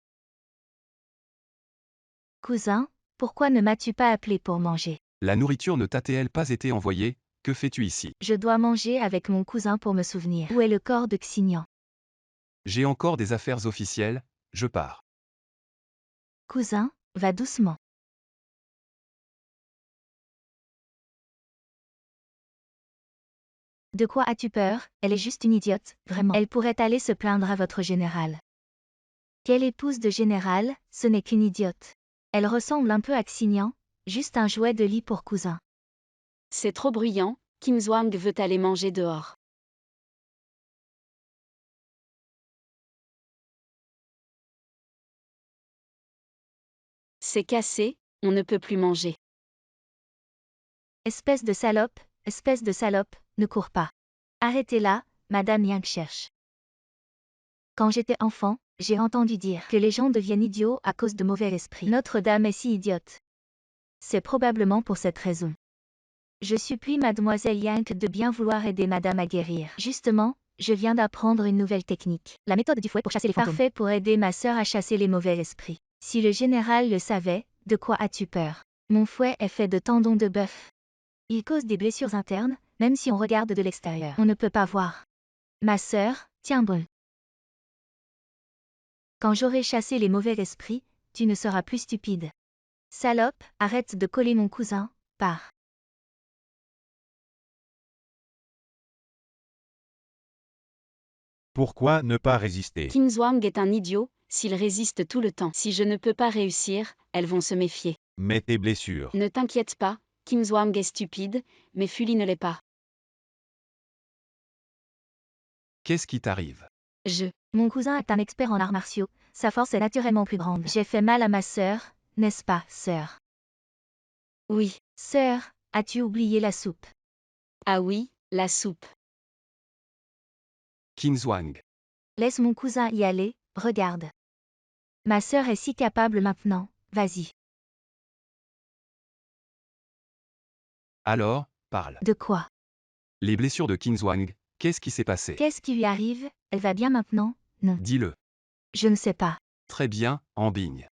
S1: Cousin, pourquoi ne m'as-tu pas appelé pour manger?
S3: La nourriture ne t'a-t-elle pas été envoyée? Que fais-tu ici?
S1: Je dois manger avec mon cousin pour me souvenir. Où est le corps de Xignan?
S3: J'ai encore des affaires officielles, je pars.
S1: Cousin, va doucement. De quoi as-tu peur? Elle est juste une idiote, vraiment. Elle pourrait aller se plaindre à votre général. Quelle épouse de général, ce n'est qu'une idiote. Elle ressemble un peu à Xignan, juste un jouet de lit pour cousin.
S4: C'est trop bruyant, Kingswang veut aller manger dehors. C'est cassé, on ne peut plus manger.
S1: Espèce de salope, ne cours pas. Arrêtez-la, Madame Yang cherche. Quand j'étais enfant, j'ai entendu dire que les gens deviennent idiots à cause de mauvais esprits. Notre-Dame est si idiote. C'est probablement pour cette raison. Je supplie Mademoiselle Yang de bien vouloir aider Madame à guérir. Justement, je viens d'apprendre une nouvelle technique.
S5: La méthode du fouet pour chasser les fantômes.
S1: Parfait pour aider ma sœur à chasser les mauvais esprits. Si le général le savait, de quoi as-tu peur? Mon fouet est fait de tendons de bœuf. Il cause des blessures internes, même si on regarde de l'extérieur. On ne peut pas voir. Ma sœur, tiens bon. Quand j'aurai chassé les mauvais esprits, tu ne seras plus stupide. Salope, arrête de coller mon cousin, pars.
S2: Pourquoi ne pas résister?
S4: Qin Zhuang est un idiot, s'il résiste tout le temps. Si je ne peux pas réussir, elles vont se méfier.
S2: Mais tes blessures.
S4: Ne t'inquiète pas, Qin Zhuang est stupide, mais Fuli ne l'est pas.
S3: Qu'est-ce qui t'arrive?
S1: Mon cousin est un expert en arts martiaux, sa force est naturellement plus grande. J'ai fait mal à ma sœur, n'est-ce pas, sœur?
S4: Oui.
S1: Sœur, as-tu oublié la soupe?
S4: Ah oui, la soupe.
S3: Qin Zhuang.
S1: Laisse mon cousin y aller, regarde. Ma sœur est si capable maintenant, vas-y.
S3: Alors, parle.
S1: De quoi?
S3: Les blessures de Qin Zhuang, qu'est-ce qui s'est passé?
S1: Qu'est-ce qui lui arrive? Elle va bien maintenant? Non.
S3: Dis-le.
S1: Je ne sais pas.
S3: Très bien, Ambigne.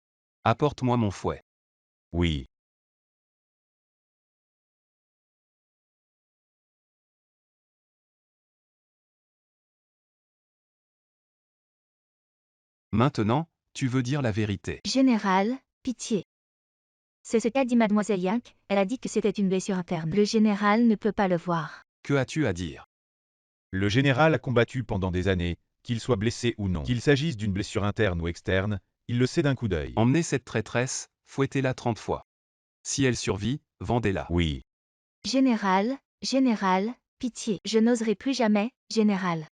S3: Apporte-moi mon fouet.
S2: Oui.
S3: Maintenant, tu veux dire la vérité.
S1: Général, pitié. C'est ce qu'a dit mademoiselle Yank, elle a dit que c'était une blessure interne. Le général ne peut pas le voir.
S3: Que as-tu à dire?
S2: Le général a combattu pendant des années, qu'il soit blessé ou non. Qu'il s'agisse d'une blessure interne ou externe, il le sait d'un coup d'œil.
S3: Emmenez cette traîtresse, fouettez-la 30 fois. Si elle survit, vendez-la.
S2: Oui.
S1: Général, pitié. Je n'oserai plus jamais, général.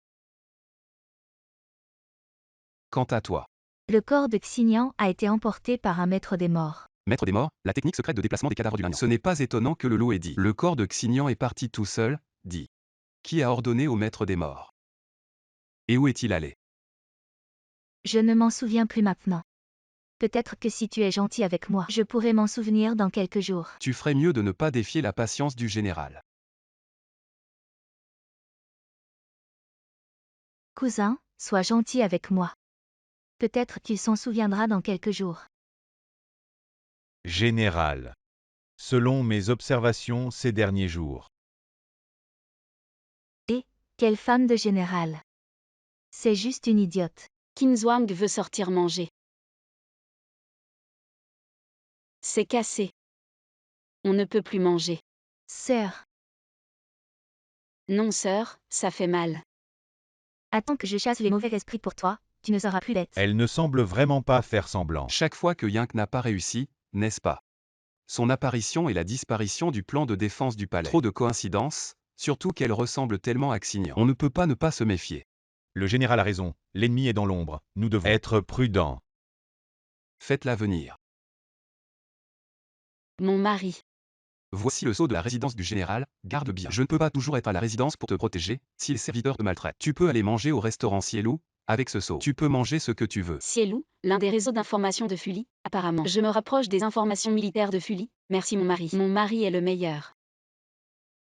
S3: Quant à toi.
S1: Le corps de Xignan a été emporté par un maître des morts.
S3: Maître des morts, la technique secrète de déplacement des cadavres du Lannion. Ce n'est pas étonnant que le lot ait dit. Le corps de Xignan est parti tout seul, dit. Qui a ordonné au maître des morts? Et où est-il allé?
S1: Je ne m'en souviens plus maintenant. Peut-être que si tu es gentil avec moi, je pourrai m'en souvenir dans quelques jours.
S3: Tu ferais mieux de ne pas défier la patience du général.
S1: Cousin, sois gentil avec moi. Peut-être qu'il s'en souviendra dans quelques jours.
S2: Général. Selon mes observations ces derniers jours.
S1: Quelle femme de général. C'est juste une idiote.
S4: Qin Zhuang veut sortir manger. C'est cassé. On ne peut plus manger.
S1: Sœur,
S4: Non sœur, ça fait mal.
S1: attends que je chasse les mauvais esprits pour toi, tu ne seras plus bête.
S2: Elle ne semble vraiment pas faire semblant.
S3: Chaque fois que Yank n'a pas réussi, n'est-ce pas? Son apparition et la disparition du plan de défense du palais. Trop de coïncidences, surtout qu'elle ressemble tellement à Xignan. On ne peut pas ne pas se méfier.
S2: Le général a raison, l'ennemi est dans l'ombre, nous devons être prudents.
S3: Faites-la venir.
S4: Mon mari.
S3: Voici le sceau de la résidence du général, garde bien. Je ne peux pas toujours être à la résidence pour te protéger, si les serviteurs te maltraitent. Tu peux aller manger au restaurant Cielou, avec ce sceau. Tu peux manger ce que tu veux.
S4: Cielou, l'un des réseaux d'information de Fuli, apparemment. Je me rapproche des informations militaires de Fuli. Merci mon mari. Mon mari est le meilleur.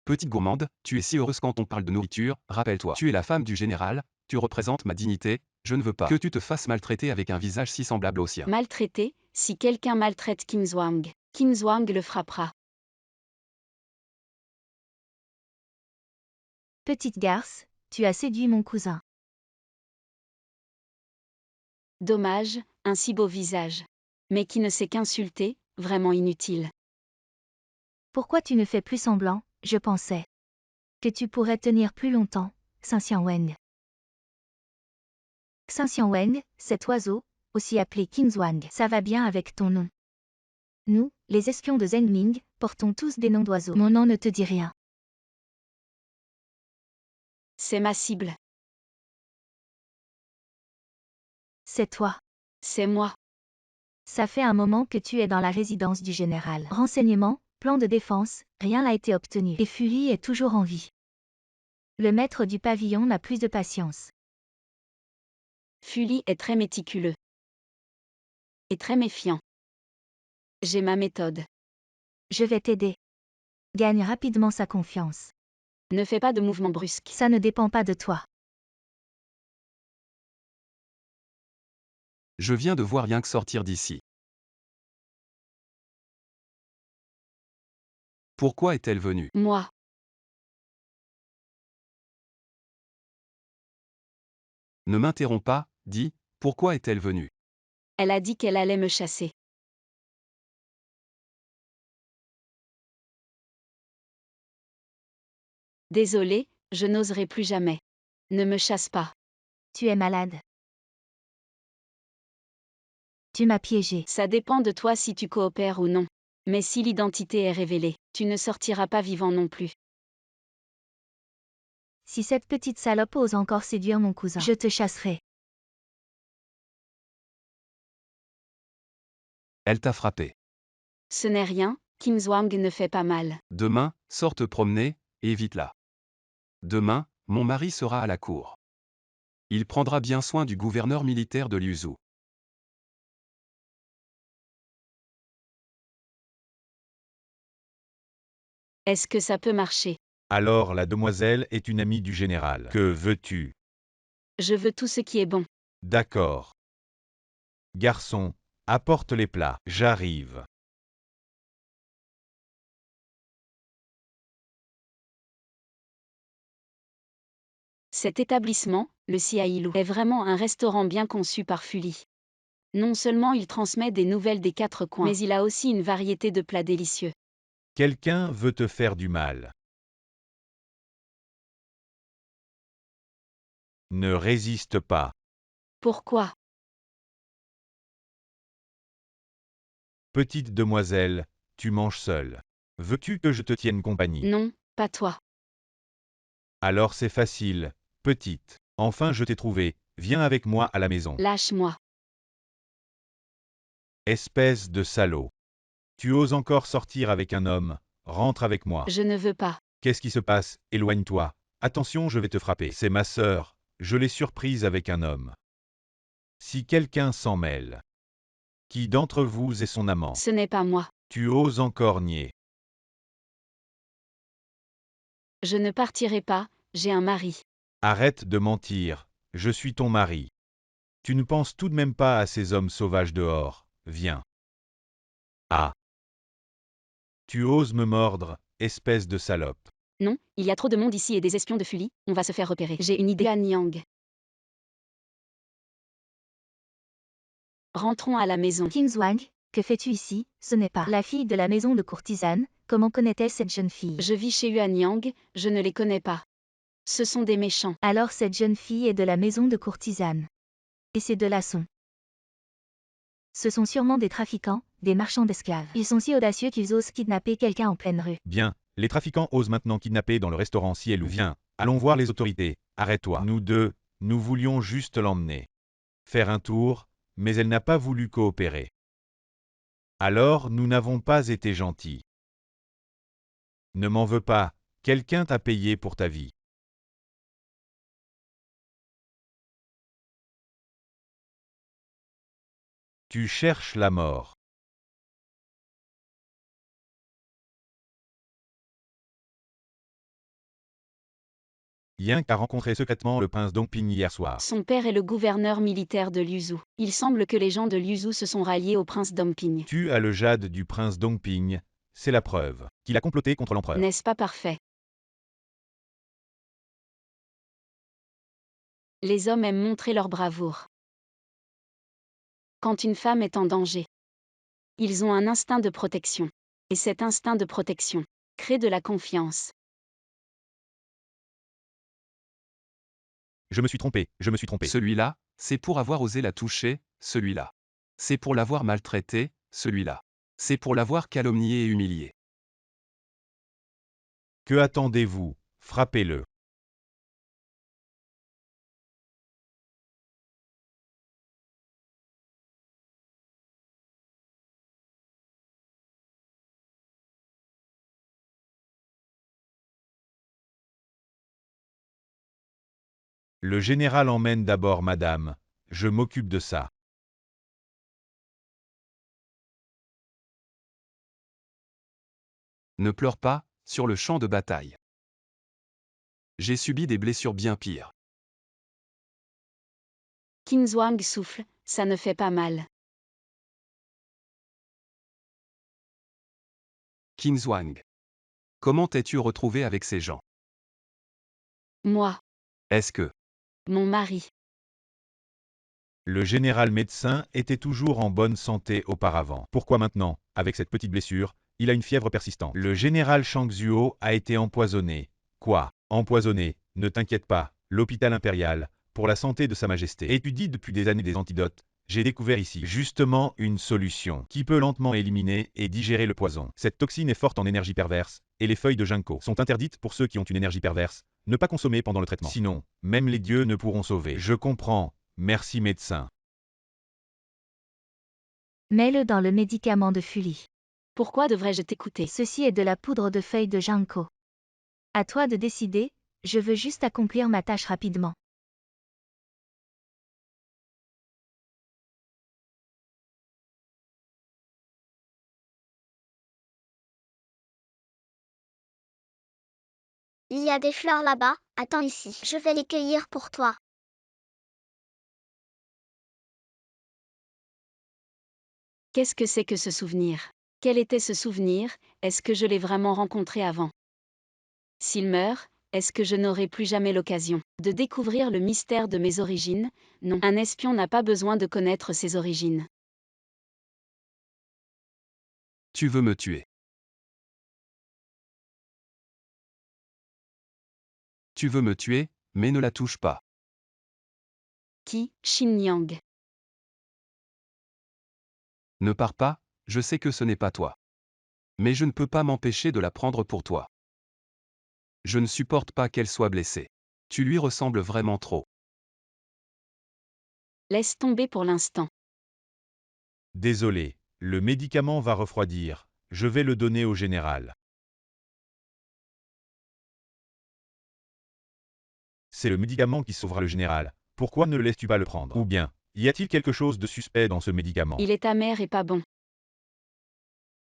S3: Petite gourmande, tu es si heureuse quand on parle de nourriture, rappelle-toi. Tu es la femme du général, tu représentes ma dignité, je ne veux pas que tu te fasses maltraiter avec un visage si semblable au sien.
S4: Maltraité, si quelqu'un maltraite Qin Zhuang le frappera.
S1: Petite garce, tu as séduit mon cousin.
S4: Dommage, un si beau visage. Mais qui ne sait qu'insulter, vraiment inutile.
S1: Pourquoi tu ne fais plus semblant? Je pensais que tu pourrais tenir plus longtemps, Xin Weng. Xin Weng, cet oiseau, aussi appelé Qin Zhuang, ça va bien avec ton nom. Nous, les espions de Zheng Ming, portons tous des noms d'oiseaux. Mon nom ne te dit rien.
S4: C'est ma cible.
S1: C'est toi.
S4: C'est moi.
S1: Ça fait un moment que tu es dans la résidence du général. Renseignements, plan de défense, rien n'a été obtenu. Et Fury est toujours en vie. Le maître du pavillon n'a plus de patience.
S4: Fuli est très méticuleux. Et très méfiant. J'ai ma méthode.
S1: Je vais t'aider. Gagne rapidement sa confiance.
S4: Ne fais pas de mouvements brusques.
S1: Ça ne dépend pas de toi.
S3: Je viens de voir Yang sortir d'ici. Pourquoi est-elle venue?
S4: Moi.
S3: Ne m'interromps pas, dis, pourquoi est-elle venue?
S4: Elle a dit qu'elle allait me chasser. Désolée, je n'oserai plus jamais. Ne me chasse pas.
S1: Tu es malade. Tu m'as piégé.
S4: Ça dépend de toi si tu coopères ou non. Mais si l'identité est révélée, tu ne sortiras pas vivant non plus.
S1: Si cette petite salope ose encore séduire mon cousin, je te chasserai.
S3: Elle t'a frappé.
S4: Ce n'est rien, Kim Zwang ne fait pas mal.
S3: Demain, sors te promener, évite-la. Demain, mon mari sera à la cour. Il prendra bien soin du gouverneur militaire de Liuzhou.
S4: Est-ce que ça peut marcher?
S2: Alors la demoiselle est une amie du général. Que veux-tu?
S4: Je veux tout ce qui est bon.
S2: D'accord. Garçon, apporte les plats. J'arrive.
S4: Cet établissement, le Siailou, est vraiment un restaurant bien conçu par Fuli. Non seulement il transmet des nouvelles des quatre coins, mais il a aussi une variété de plats délicieux.
S2: Quelqu'un veut te faire du mal. Ne résiste pas.
S4: Pourquoi?
S2: Petite demoiselle, tu manges seule. Veux-tu que je te tienne compagnie?
S4: Non, pas toi.
S2: Alors c'est facile, petite. Enfin je t'ai trouvé, viens avec moi à la maison.
S4: Lâche-moi.
S2: Espèce de salaud. Tu oses encore sortir avec un homme, rentre avec moi.
S4: Je ne veux pas.
S2: Qu'est-ce qui se passe? Éloigne-toi. Attention, je vais te frapper. C'est ma sœur, je l'ai surprise avec un homme. Si quelqu'un s'en mêle. Qui d'entre vous est son amant?
S4: Ce n'est pas moi.
S2: Tu oses encore nier.
S4: Je ne partirai pas, j'ai un mari.
S2: Arrête de mentir, je suis ton mari. Tu ne penses tout de même pas à ces hommes sauvages dehors, viens. Ah. Tu oses me mordre, espèce de salope.
S4: Non, il y a trop de monde ici et des espions de Fuli, on va se faire repérer. J'ai une idée à Niang. Rentrons à la maison.
S1: Kim Zwang, que fais-tu ici? Ce n'est pas la fille de la maison de courtisane. Comment connaît-elle cette jeune fille?
S4: Je vis chez Yuan Yang, je ne les connais pas. Ce sont des méchants.
S1: Alors cette jeune fille est de la maison de courtisane. Et ces deux-là sont. Ce sont sûrement des trafiquants, des marchands d'esclaves. Ils sont si audacieux qu'ils osent kidnapper quelqu'un en pleine rue.
S2: Bien, les trafiquants osent maintenant kidnapper dans le restaurant Ciel ou viens, allons voir les autorités, arrête-toi. Nous deux, nous voulions juste l'emmener. Faire un tour, mais elle n'a pas voulu coopérer. Alors nous n'avons pas été gentils. Ne m'en veux pas, quelqu'un t'a payé pour ta vie. Tu cherches la mort. Yang a rencontré secrètement le prince Dongping hier soir.
S4: Son père est le gouverneur militaire de Liuzhou. Il semble que les gens de Liuzhou se sont ralliés au prince Dongping.
S2: Tu as le jade du prince Dongping, c'est la preuve qu'il a comploté contre l'empereur.
S4: N'est-ce pas parfait? Les hommes aiment montrer leur bravoure. Quand une femme est en danger, ils ont un instinct de protection. Et cet instinct de protection crée de la confiance.
S2: Je me suis trompé, je me suis trompé.
S3: Celui-là, c'est pour avoir osé la toucher, celui-là. C'est pour l'avoir maltraité, celui-là. C'est pour l'avoir calomnié et humilié.
S2: Que attendez-vous? Frappez-le. Le général emmène d'abord madame, je m'occupe de ça.
S3: Ne pleure pas, sur le champ de bataille. J'ai subi des blessures bien pires.
S4: Kim Zwang souffle, ça ne fait pas mal.
S3: Qin Zhuang. Comment t'es-tu retrouvé avec ces gens?
S4: Moi,
S3: Est-ce que
S4: mon mari.
S2: Le général médecin était toujours en bonne santé auparavant. Pourquoi maintenant, avec cette petite blessure, il a une fièvre persistante? Le général Shangzuo a été empoisonné. Quoi? Empoisonné? Ne t'inquiète pas, l'hôpital impérial, pour la santé de Sa Majesté, étudie depuis des années des antidotes. J'ai découvert ici justement une solution qui peut lentement éliminer et digérer le poison. Cette toxine est forte en énergie perverse, et les feuilles de ginkgo sont interdites pour ceux qui ont une énergie perverse. Ne pas consommer pendant le traitement. Sinon, même les dieux ne pourront sauver. Je comprends. Merci médecin.
S1: Mets-le dans le médicament de Fully.
S4: Pourquoi devrais-je t'écouter?
S1: Ceci est de la poudre de feuilles de ginkgo. À toi de décider, je veux juste accomplir ma tâche rapidement.
S5: Il y a des fleurs là-bas, attends ici. Je vais les cueillir pour toi.
S4: Qu'est-ce que c'est que ce souvenir? Quel était ce souvenir? Est-ce que je l'ai vraiment rencontré avant? S'il meurt, est-ce que je n'aurai plus jamais l'occasion de découvrir le mystère de mes origines? Non, un espion n'a pas besoin de connaître ses origines.
S3: tu veux me tuer? Tu veux me tuer, mais ne la touche pas.
S4: Qui? Xinjiang.
S3: Ne pars pas, je sais que ce n'est pas toi. Mais je ne peux pas m'empêcher de la prendre pour toi. Je ne supporte pas qu'elle soit blessée. Tu lui ressembles vraiment trop.
S4: Laisse tomber pour l'instant.
S2: Désolé, le médicament va refroidir. Je vais le donner au général. C'est le médicament qui sauvera le général. Pourquoi ne laisses-tu pas le prendre? Ou bien, y a-t-il quelque chose de suspect dans ce médicament?
S4: Il est amer et pas bon.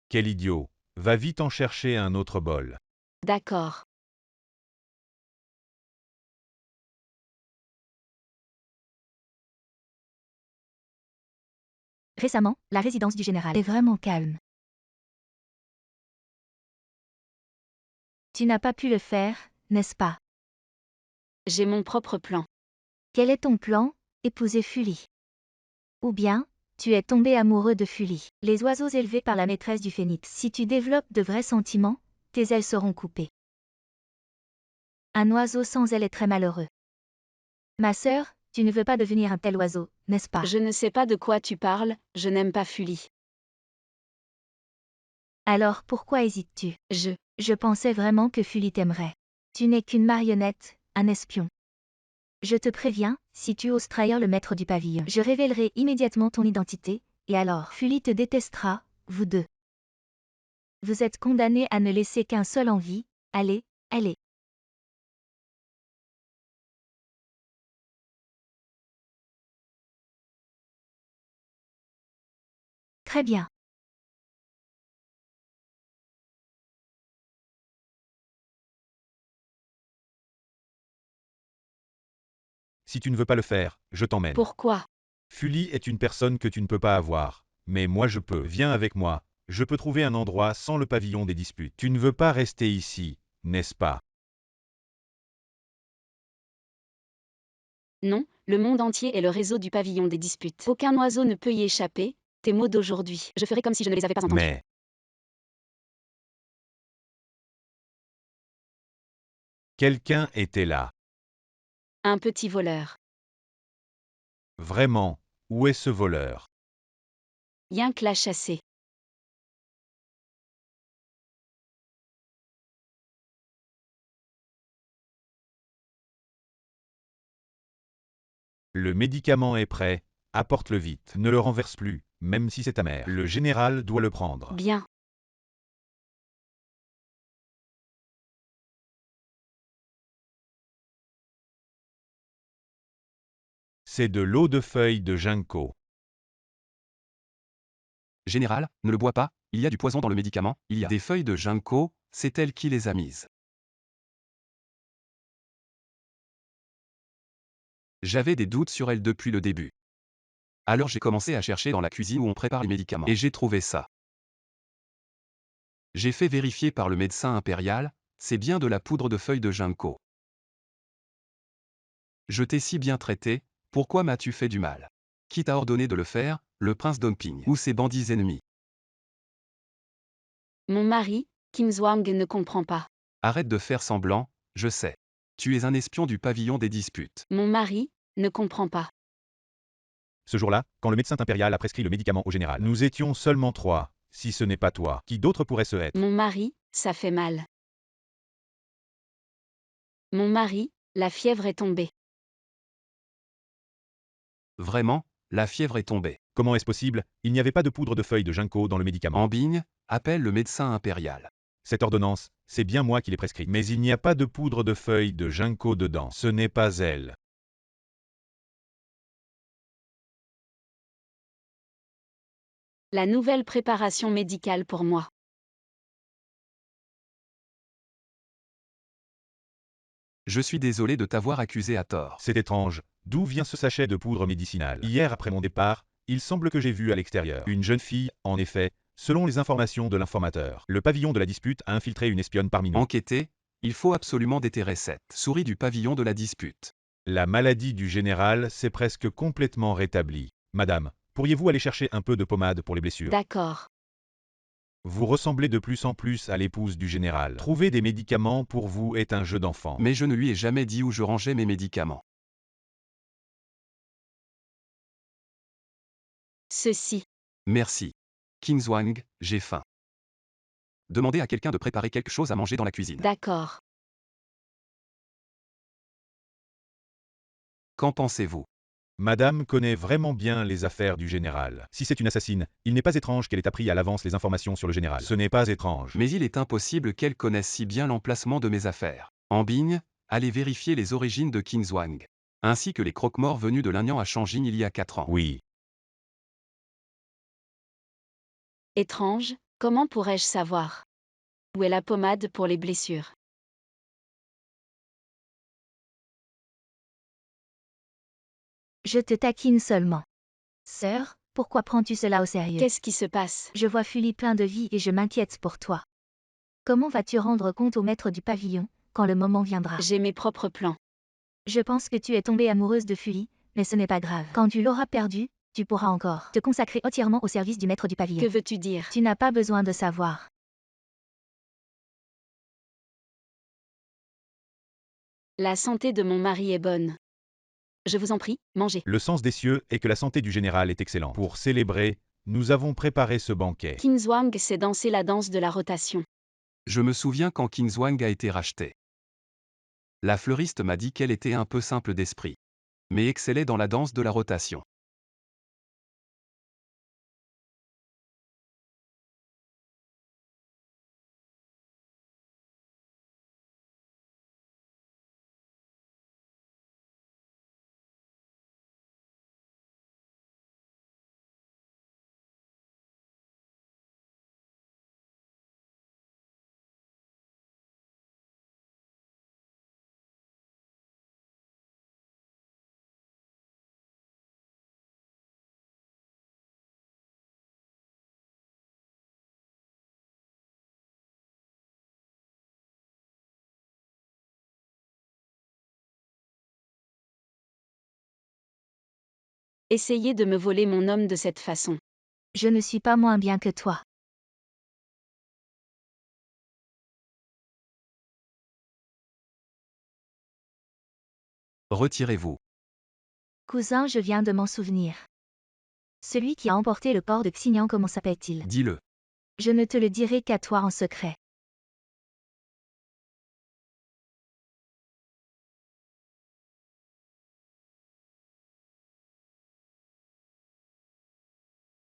S2: Quel idiot. Va vite en chercher un autre bol.
S4: D'accord.
S1: Récemment, la résidence du général est vraiment calme. Tu n'as pas pu le faire, n'est-ce pas?
S4: J'ai mon propre plan.
S1: Quel est ton plan? Épouser Fully. Ou bien, tu es tombé amoureux de Fully. Les oiseaux élevés par la maîtresse du phénix. Si tu développes de vrais sentiments, tes ailes seront coupées. Un oiseau sans ailes est très malheureux. Ma sœur, tu ne veux pas devenir un tel oiseau, n'est-ce pas?
S4: Je ne sais pas de quoi tu parles, je n'aime pas Fully.
S1: Alors pourquoi hésites-tu? Je pensais vraiment que Fully t'aimerait. Tu n'es qu'une marionnette, un espion. Je te préviens, si tu oses trahir le maître du pavillon, je révélerai immédiatement ton identité, et alors Fully te détestera, vous deux. Vous êtes condamnés à ne laisser qu'un seul en vie, allez, allez. Très bien.
S2: Si tu ne veux pas le faire, je t'emmène.
S4: Pourquoi?
S2: Fully est une personne que tu ne peux pas avoir. Mais moi je peux. Viens avec moi. Je peux trouver un endroit sans le pavillon des disputes. Tu ne veux pas rester ici, n'est-ce pas?
S4: Non, le monde entier est le réseau du pavillon des disputes. Aucun oiseau ne peut y échapper. Tes mots d'aujourd'hui, je ferai comme si je ne les avais pas entendus.
S2: Mais quelqu'un était là.
S4: Un petit voleur.
S2: Vraiment, où est ce voleur?
S4: Rien que la chasser.
S2: Le médicament est prêt. Apporte-le vite. Ne le renverse plus, même si c'est amer. Le général doit le prendre.
S4: Bien.
S2: C'est de l'eau de feuilles de ginkgo.
S3: Général, ne le bois pas, il y a du poison dans le médicament, il y a des feuilles de ginkgo, c'est elle qui les a mises. J'avais des doutes sur elle depuis le début. Alors j'ai commencé à chercher dans la cuisine où on prépare les médicaments. Et j'ai trouvé ça. J'ai fait vérifier par le médecin impérial, c'est bien de la poudre de feuilles de ginkgo. Je t'ai si bien traité, pourquoi m'as-tu fait du mal? Qui t'a ordonné de le faire, le prince Dongping ou ses bandits ennemis?
S4: Mon mari, Qin Zhuang ne comprend pas.
S3: Arrête de faire semblant, je sais. Tu es un espion du pavillon des disputes.
S4: Mon mari, ne comprend pas.
S2: Ce jour-là, quand le médecin impérial a prescrit le médicament au général, nous étions seulement 3. Si ce n'est pas toi, qui d'autre pourrait se être?
S4: Mon mari, ça fait mal. Mon mari, la fièvre est tombée.
S3: Vraiment, la fièvre est tombée.
S2: Comment est-ce possible? Il n'y avait pas de poudre de feuilles de ginkgo dans le médicament.
S3: Ambigne, appelle le médecin impérial.
S2: Cette ordonnance, c'est bien moi qui l'ai prescrite. Mais il n'y a pas de poudre de feuilles de ginkgo dedans. Ce n'est pas elle.
S4: La nouvelle préparation médicale pour moi.
S3: Je suis désolé de t'avoir accusé à tort.
S2: C'est étrange. D'où vient ce sachet de poudre médicinale? Hier après mon départ, il semble que j'ai vu à l'extérieur une jeune fille, en effet, selon les informations de l'informateur. Le pavillon de la dispute a infiltré une espionne parmi nous.
S3: Enquêter, il faut absolument déterrer cette souris du pavillon de la dispute.
S2: La maladie du général s'est presque complètement rétablie. Madame, pourriez-vous aller chercher un peu de pommade pour les blessures?
S4: D'accord.
S2: Vous ressemblez de plus en plus à l'épouse du général. Trouver des médicaments pour vous est un jeu d'enfant.
S3: Mais je ne lui ai jamais dit où je rangeais mes médicaments.
S4: Ceci.
S3: Merci. Qin Zhuang, j'ai faim. Demandez à quelqu'un de préparer quelque chose à manger dans la cuisine.
S4: D'accord.
S3: Qu'en pensez-vous?
S2: Madame connaît vraiment bien les affaires du général. Si c'est une assassine, il n'est pas étrange qu'elle ait appris à l'avance les informations sur le général. Ce n'est pas étrange.
S3: Mais il est impossible qu'elle connaisse si bien l'emplacement de mes affaires. Ambigne, allez vérifier les origines de Qin Zhuang. Ainsi que les croque-morts venus de l'Inyan à Shangjin il y a 4 ans.
S2: Oui.
S4: Étrange, comment pourrais-je savoir? Où est la pommade pour les blessures?
S1: Je te taquine seulement. Sœur, pourquoi prends-tu cela au sérieux?
S4: Qu'est-ce qui se passe?
S1: Je vois Fully plein de vie et je m'inquiète pour toi. Comment vas-tu rendre compte au maître du pavillon, quand le moment viendra?
S4: J'ai mes propres plans.
S1: Je pense que tu es tombée amoureuse de Fully, mais ce n'est pas grave. Quand tu l'auras perdu, tu pourras encore te consacrer entièrement au service du maître du pavillon.
S4: Que veux-tu dire?
S1: Tu n'as pas besoin de savoir.
S4: La santé de mon mari est bonne. Je vous en prie, mangez.
S2: Le sens des cieux est que la santé du général est excellente. Pour célébrer, nous avons préparé ce banquet.
S4: Qin Zhuang sait danser la danse de la rotation.
S3: Je me souviens quand Qin Zhuang a été racheté. La fleuriste m'a dit qu'elle était un peu simple d'esprit. Mais excellait dans la danse de la rotation.
S4: Essayez de me voler mon homme de cette façon.
S1: Je ne suis pas moins bien que toi.
S3: Retirez-vous.
S1: Cousin, je viens de m'en souvenir. Celui qui a emporté le corps de Xignan, comment s'appelle-t-il?
S3: Dis-le.
S1: Je ne te le dirai qu'à toi en secret.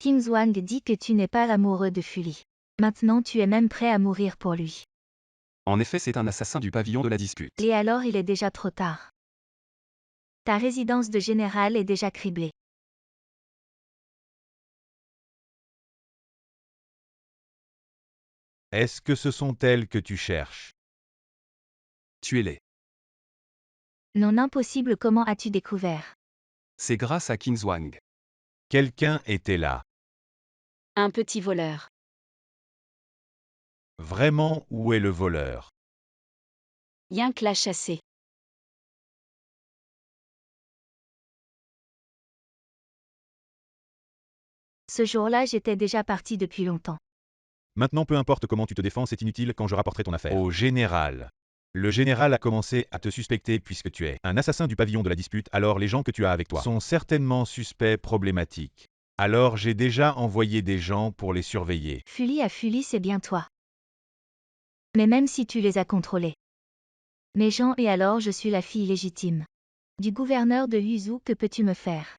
S1: Qin Zhuang dit que tu n'es pas amoureux de Fully. Maintenant tu es même prêt à mourir pour lui.
S3: En effet, c'est un assassin du pavillon de la dispute.
S1: Et alors il est déjà trop tard. Ta résidence de général est déjà criblée.
S2: Est-ce que ce sont elles que tu cherches?
S3: Tuez-les.
S1: Non, impossible, comment as-tu découvert?
S3: C'est grâce à Qin Zhuang.
S2: Quelqu'un était là.
S4: Un petit voleur.
S2: Vraiment, où est le voleur?
S4: Yank l'a chassé.
S1: Ce jour-là, j'étais déjà parti depuis longtemps.
S2: Maintenant, peu importe comment tu te défends, c'est inutile quand je rapporterai ton affaire au général. Le général a commencé à te suspecter puisque tu es un assassin du pavillon de la dispute, alors les gens que tu as avec toi sont certainement suspects problématiques. Alors j'ai déjà envoyé des gens pour les surveiller.
S1: Fully, c'est bien toi. Mais même si tu les as contrôlés. Mes gens, et alors je suis la fille légitime. Du gouverneur de Yuzu, que peux-tu me faire?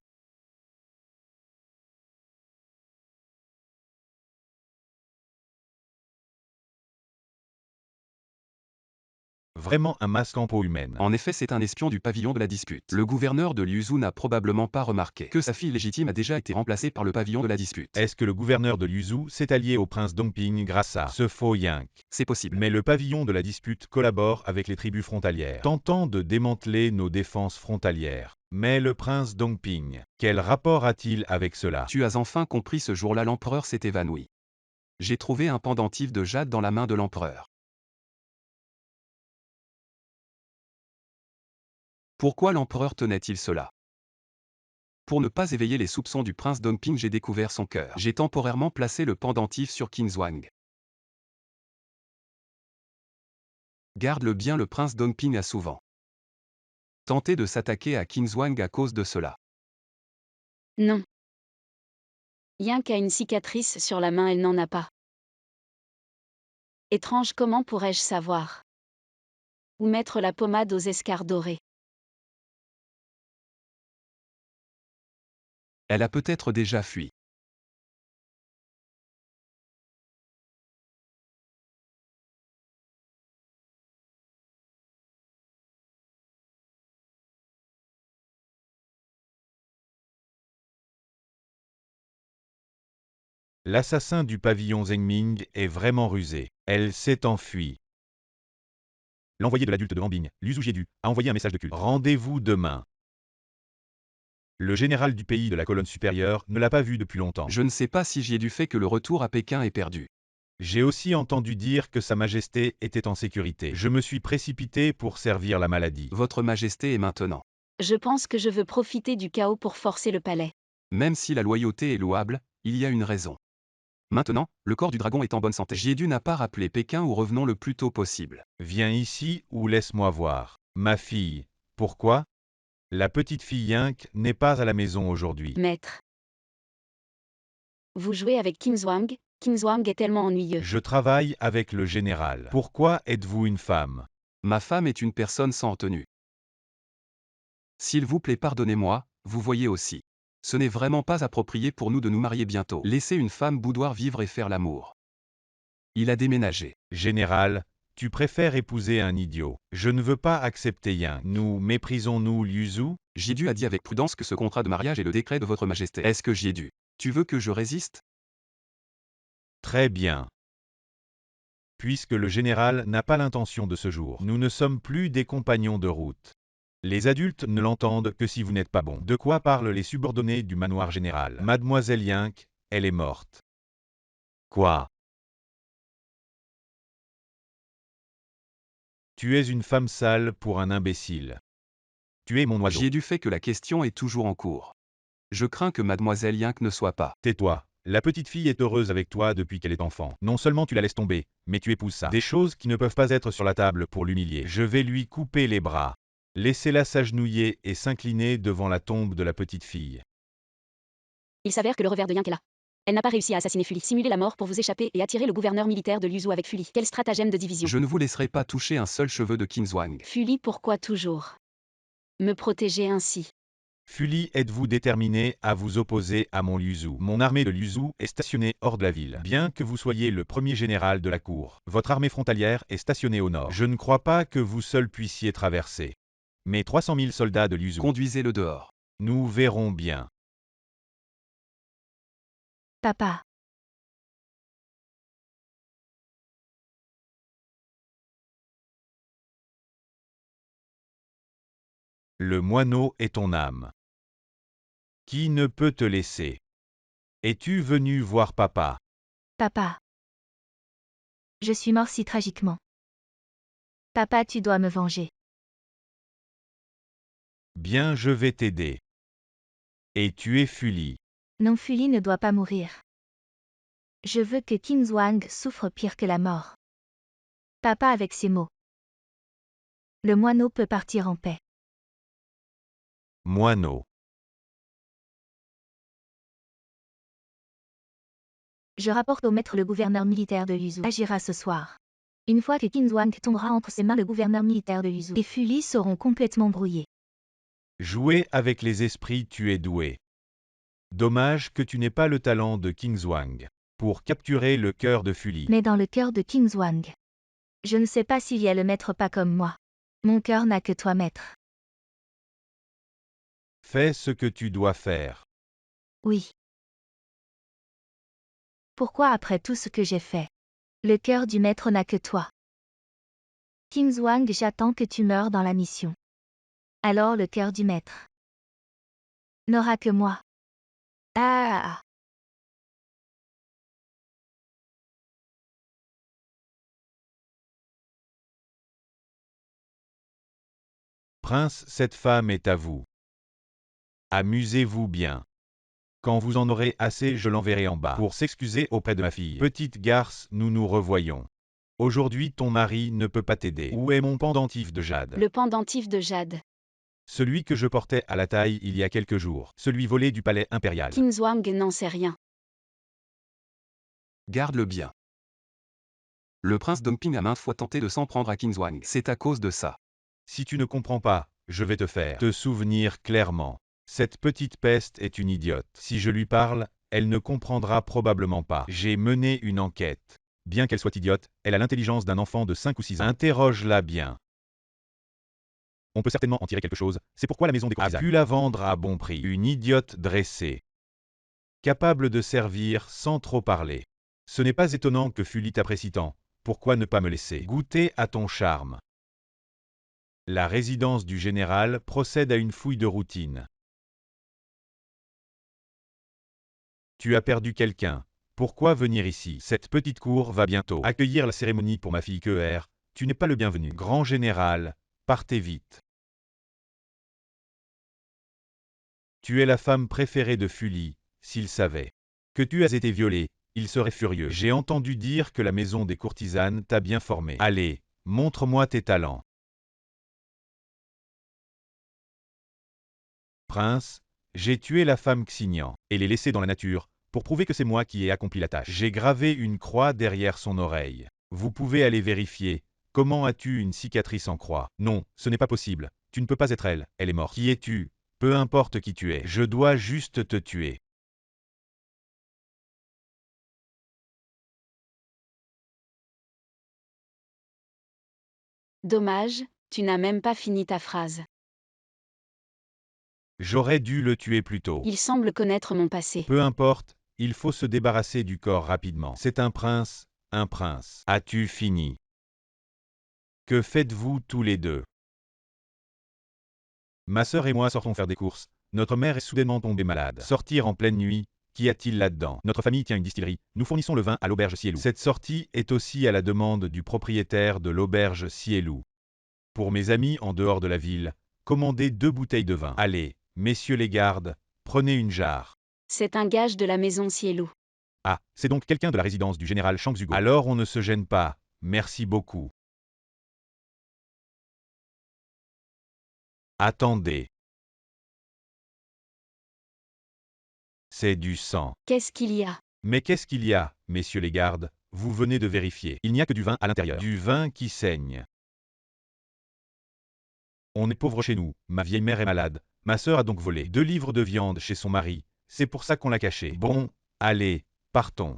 S2: Vraiment un masque en peau humaine.
S3: En effet, c'est un espion du pavillon de la dispute. Le gouverneur de Liuzhou n'a probablement pas remarqué que sa fille légitime a déjà été remplacée par le pavillon de la dispute.
S2: Est-ce que le gouverneur de Liuzhou s'est allié au prince Dongping grâce à ce faux Yank?
S3: C'est possible.
S2: Mais le pavillon de la dispute collabore avec les tribus frontalières, tentant de démanteler nos défenses frontalières. Mais le prince Dongping, quel rapport a-t-il avec cela?
S3: Tu as enfin compris, ce jour-là l'empereur s'est évanoui. J'ai trouvé un pendentif de jade dans la main de l'empereur. Pourquoi l'empereur tenait-il cela? Pour ne pas éveiller les soupçons du prince Dongping, j'ai découvert son cœur. J'ai temporairement placé le pendentif sur Qin Zhuang. Garde-le bien, le prince Dongping a souvent tenté de s'attaquer à Qin Zhuang à cause de cela.
S4: Non. Yank a une cicatrice sur la main, elle n'en a pas. Étrange, comment pourrais-je savoir? Où mettre la pommade aux escarres dorés?
S3: Elle a peut-être déjà fui.
S2: L'assassin du pavillon Zhengming est vraiment rusé. Elle s'est enfuie. L'envoyé de l'adulte de Hanbing, Liu Zhiedu, a envoyé un message de culte. Rendez-vous demain. Le général du pays de la colonne supérieure ne l'a pas vu depuis longtemps.
S3: Je ne sais pas si j'y ai du fait que le retour à Pékin est perdu.
S2: J'ai aussi entendu dire que Sa Majesté était en sécurité. Je me suis précipité pour servir la maladie.
S3: Votre Majesté est maintenant.
S4: Je pense que je veux profiter du chaos pour forcer le palais.
S3: Même si la loyauté est louable, il y a une raison. Maintenant, le corps du dragon est en bonne santé. Jiedu n'a pas rappelé Pékin, ou revenons le plus tôt possible.
S2: Viens ici ou laisse-moi voir. Ma fille. Pourquoi? La petite fille Yank n'est pas à la maison aujourd'hui.
S4: Maître. Vous jouez avec Qin Zhuang? Qin Zhuang est tellement ennuyeux.
S2: Je travaille avec le général. Pourquoi êtes-vous une femme?
S3: Ma femme est une personne sans retenue. S'il vous plaît, pardonnez-moi, vous voyez aussi. Ce n'est vraiment pas approprié pour nous de nous marier bientôt. Laissez une femme boudoir vivre et faire l'amour. Il a déménagé.
S2: Général, tu préfères épouser un idiot. Je ne veux pas accepter Yank. Nous méprisons-nous Liu?
S3: Jiedu a dit avec prudence que ce contrat de mariage est le décret de votre majesté. Est-ce que Jiedu, tu veux que je résiste?
S2: Très bien. Puisque le général n'a pas l'intention de ce jour, nous ne sommes plus des compagnons de route. Les adultes ne l'entendent que si vous n'êtes pas bon. De quoi parlent les subordonnés du manoir général? Mademoiselle Yank, elle est morte. Quoi? Tu es une femme sale pour un imbécile. Tu es mon oiseau.
S3: Jiedu fait que la question est toujours en cours. Je crains que mademoiselle Yank ne soit pas.
S2: Tais-toi. La petite fille est heureuse avec toi depuis qu'elle est enfant. Non seulement tu la laisses tomber, mais tu épouses ça. Des choses qui ne peuvent pas être sur la table pour l'humilier. Je vais lui couper les bras. Laissez-la s'agenouiller et s'incliner devant la tombe de la petite fille.
S4: Il s'avère que le revers de Yank est là. Elle n'a pas réussi à assassiner Fully. Simuler la mort pour vous échapper et attirer le gouverneur militaire de Liuzhou avec Fully. Quel stratagème de division.
S3: Je ne vous laisserai pas toucher un seul cheveu de Qin Zhuang.
S4: Fully, pourquoi toujours me protéger ainsi?
S2: Fully, êtes-vous déterminé à vous opposer à mon Liuzhou? Mon armée de Liuzhou est stationnée hors de la ville. Bien que vous soyez le premier général de la cour, votre armée frontalière est stationnée au nord. Je ne crois pas que vous seul puissiez traverser. Mais 300 000 soldats de Liuzhou.
S3: Conduisez-le dehors.
S2: Nous verrons bien.
S1: Papa.
S2: Le moineau est ton âme. Qui ne peut te laisser? Es-tu venu voir papa?
S1: Papa. Je suis mort si tragiquement. Papa, tu dois me venger.
S2: Bien, je vais t'aider. Et tu es Fuli.
S1: Non, Fuli ne doit pas mourir. Je veux que Kinswang souffre pire que la mort. Papa avec ces mots. Le moineau peut partir en paix.
S2: Moineau.
S1: Je rapporte au maître le gouverneur militaire de Luzhou agira ce soir. Une fois que Kinswang tombera entre ses mains, le gouverneur militaire de Luzhou et Fuli seront complètement brouillés.
S2: Jouer avec les esprits, tu es doué. Dommage que tu n'aies pas le talent de Kinswang pour capturer le cœur de Fuli.
S1: Mais dans le cœur de Kinswang. Je ne sais pas s'il y a le maître pas comme moi. Mon cœur n'a que toi, maître.
S2: Fais ce que tu dois faire.
S1: Oui. Pourquoi après tout ce que j'ai fait? Le cœur du maître n'a que toi. Kinswang, j'attends que tu meures dans la mission. Alors le cœur du maître n'aura que moi. Ah.
S2: Prince, cette femme est à vous. Amusez-vous bien. Quand vous en aurez assez, je l'enverrai en bas pour s'excuser auprès de ma fille. Petite garce, nous nous revoyons. Aujourd'hui, ton mari ne peut pas t'aider. Où est mon pendentif de jade?
S4: Le pendentif de jade.
S2: Celui que je portais à la taille il y a quelques jours. Celui volé du palais impérial.
S4: Kinswang n'en sait rien.
S3: Garde-le bien. Le prince Dongping a maintes fois tenté de s'en prendre à Kinswang. C'est à cause de ça.
S2: Si tu ne comprends pas, je vais te faire te souvenir clairement. Cette petite peste est une idiote. Si je lui parle, elle ne comprendra probablement pas. J'ai mené une enquête. Bien qu'elle soit idiote, elle a l'intelligence d'un enfant de 5 ou 6 ans. Interroge-la bien. On peut certainement en tirer quelque chose, c'est pourquoi la maison des courtisanes a pu la vendre à bon prix. Une idiote dressée. Capable de servir sans trop parler. Ce n'est pas étonnant que Fuli t'apprécie tant. Pourquoi ne pas me laisser goûter à ton charme? La résidence du général procède à une fouille de routine. Tu as perdu quelqu'un. Pourquoi venir ici? Cette petite cour va bientôt accueillir la cérémonie pour ma fille Keer. Tu n'es pas le bienvenu. Grand général, partez vite. Tu es la femme préférée de Fuli. S'il savait que tu as été violée, il serait furieux. J'ai entendu dire que la maison des courtisanes t'a bien formé. Allez, montre-moi tes talents. Prince, j'ai tué la femme Xignan et l'ai laissée dans la nature, pour prouver que c'est moi qui ai accompli la tâche. J'ai gravé une croix derrière son oreille. Vous pouvez aller vérifier. Comment as-tu une cicatrice en croix? Non, ce n'est pas possible. Tu ne peux pas être elle. Elle est morte. Qui es-tu? Peu importe qui tu es. Je dois juste te tuer.
S4: Dommage, tu n'as même pas fini ta phrase.
S2: J'aurais dû le tuer plus tôt.
S4: Il semble connaître mon passé.
S2: Peu importe, il faut se débarrasser du corps rapidement. C'est un prince, un prince. As-tu fini? Que faites-vous tous les deux? Ma sœur et moi sortons faire des courses. Notre mère est soudainement tombée malade. Sortir en pleine nuit, qu'y a-t-il là-dedans? Notre famille tient une distillerie. Nous fournissons le vin à l'auberge Cielou. Cette sortie est aussi à la demande du propriétaire de l'auberge Cielou. Pour mes amis en dehors de la ville, commandez 2 bouteilles de vin. Allez, messieurs les gardes, prenez une jarre.
S4: C'est un gage de la maison Cielou.
S2: Ah, c'est donc quelqu'un de la résidence du général Shangzugo. Alors on ne se gêne pas. Merci beaucoup. Attendez. C'est du sang.
S4: Qu'est-ce qu'il y a?
S2: Mais qu'est-ce qu'il y a, messieurs les gardes? Vous venez de vérifier. Il n'y a que du vin à l'intérieur. Du vin qui saigne. On est pauvre chez nous. Ma vieille mère est malade. Ma sœur a donc volé 2 livres de viande chez son mari. C'est pour ça qu'on l'a caché. Bon, allez, partons.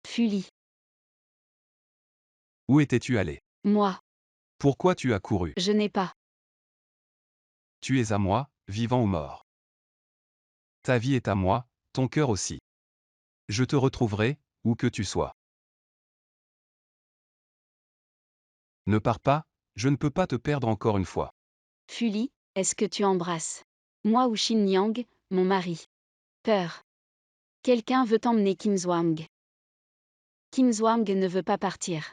S4: Fuli.
S3: Où étais-tu allé?
S4: Moi.
S3: Pourquoi tu as couru?
S4: Je n'ai pas.
S3: Tu es à moi, vivant ou mort. Ta vie est à moi, ton cœur aussi. Je te retrouverai, où que tu sois. Ne pars pas, Je ne peux pas te perdre encore une fois.
S4: Fuli, est-ce que tu embrasses moi ou Shin Yang, mon mari? Peur. Quelqu'un veut emmener Kim Zwang. Kim Zwang ne veut pas partir.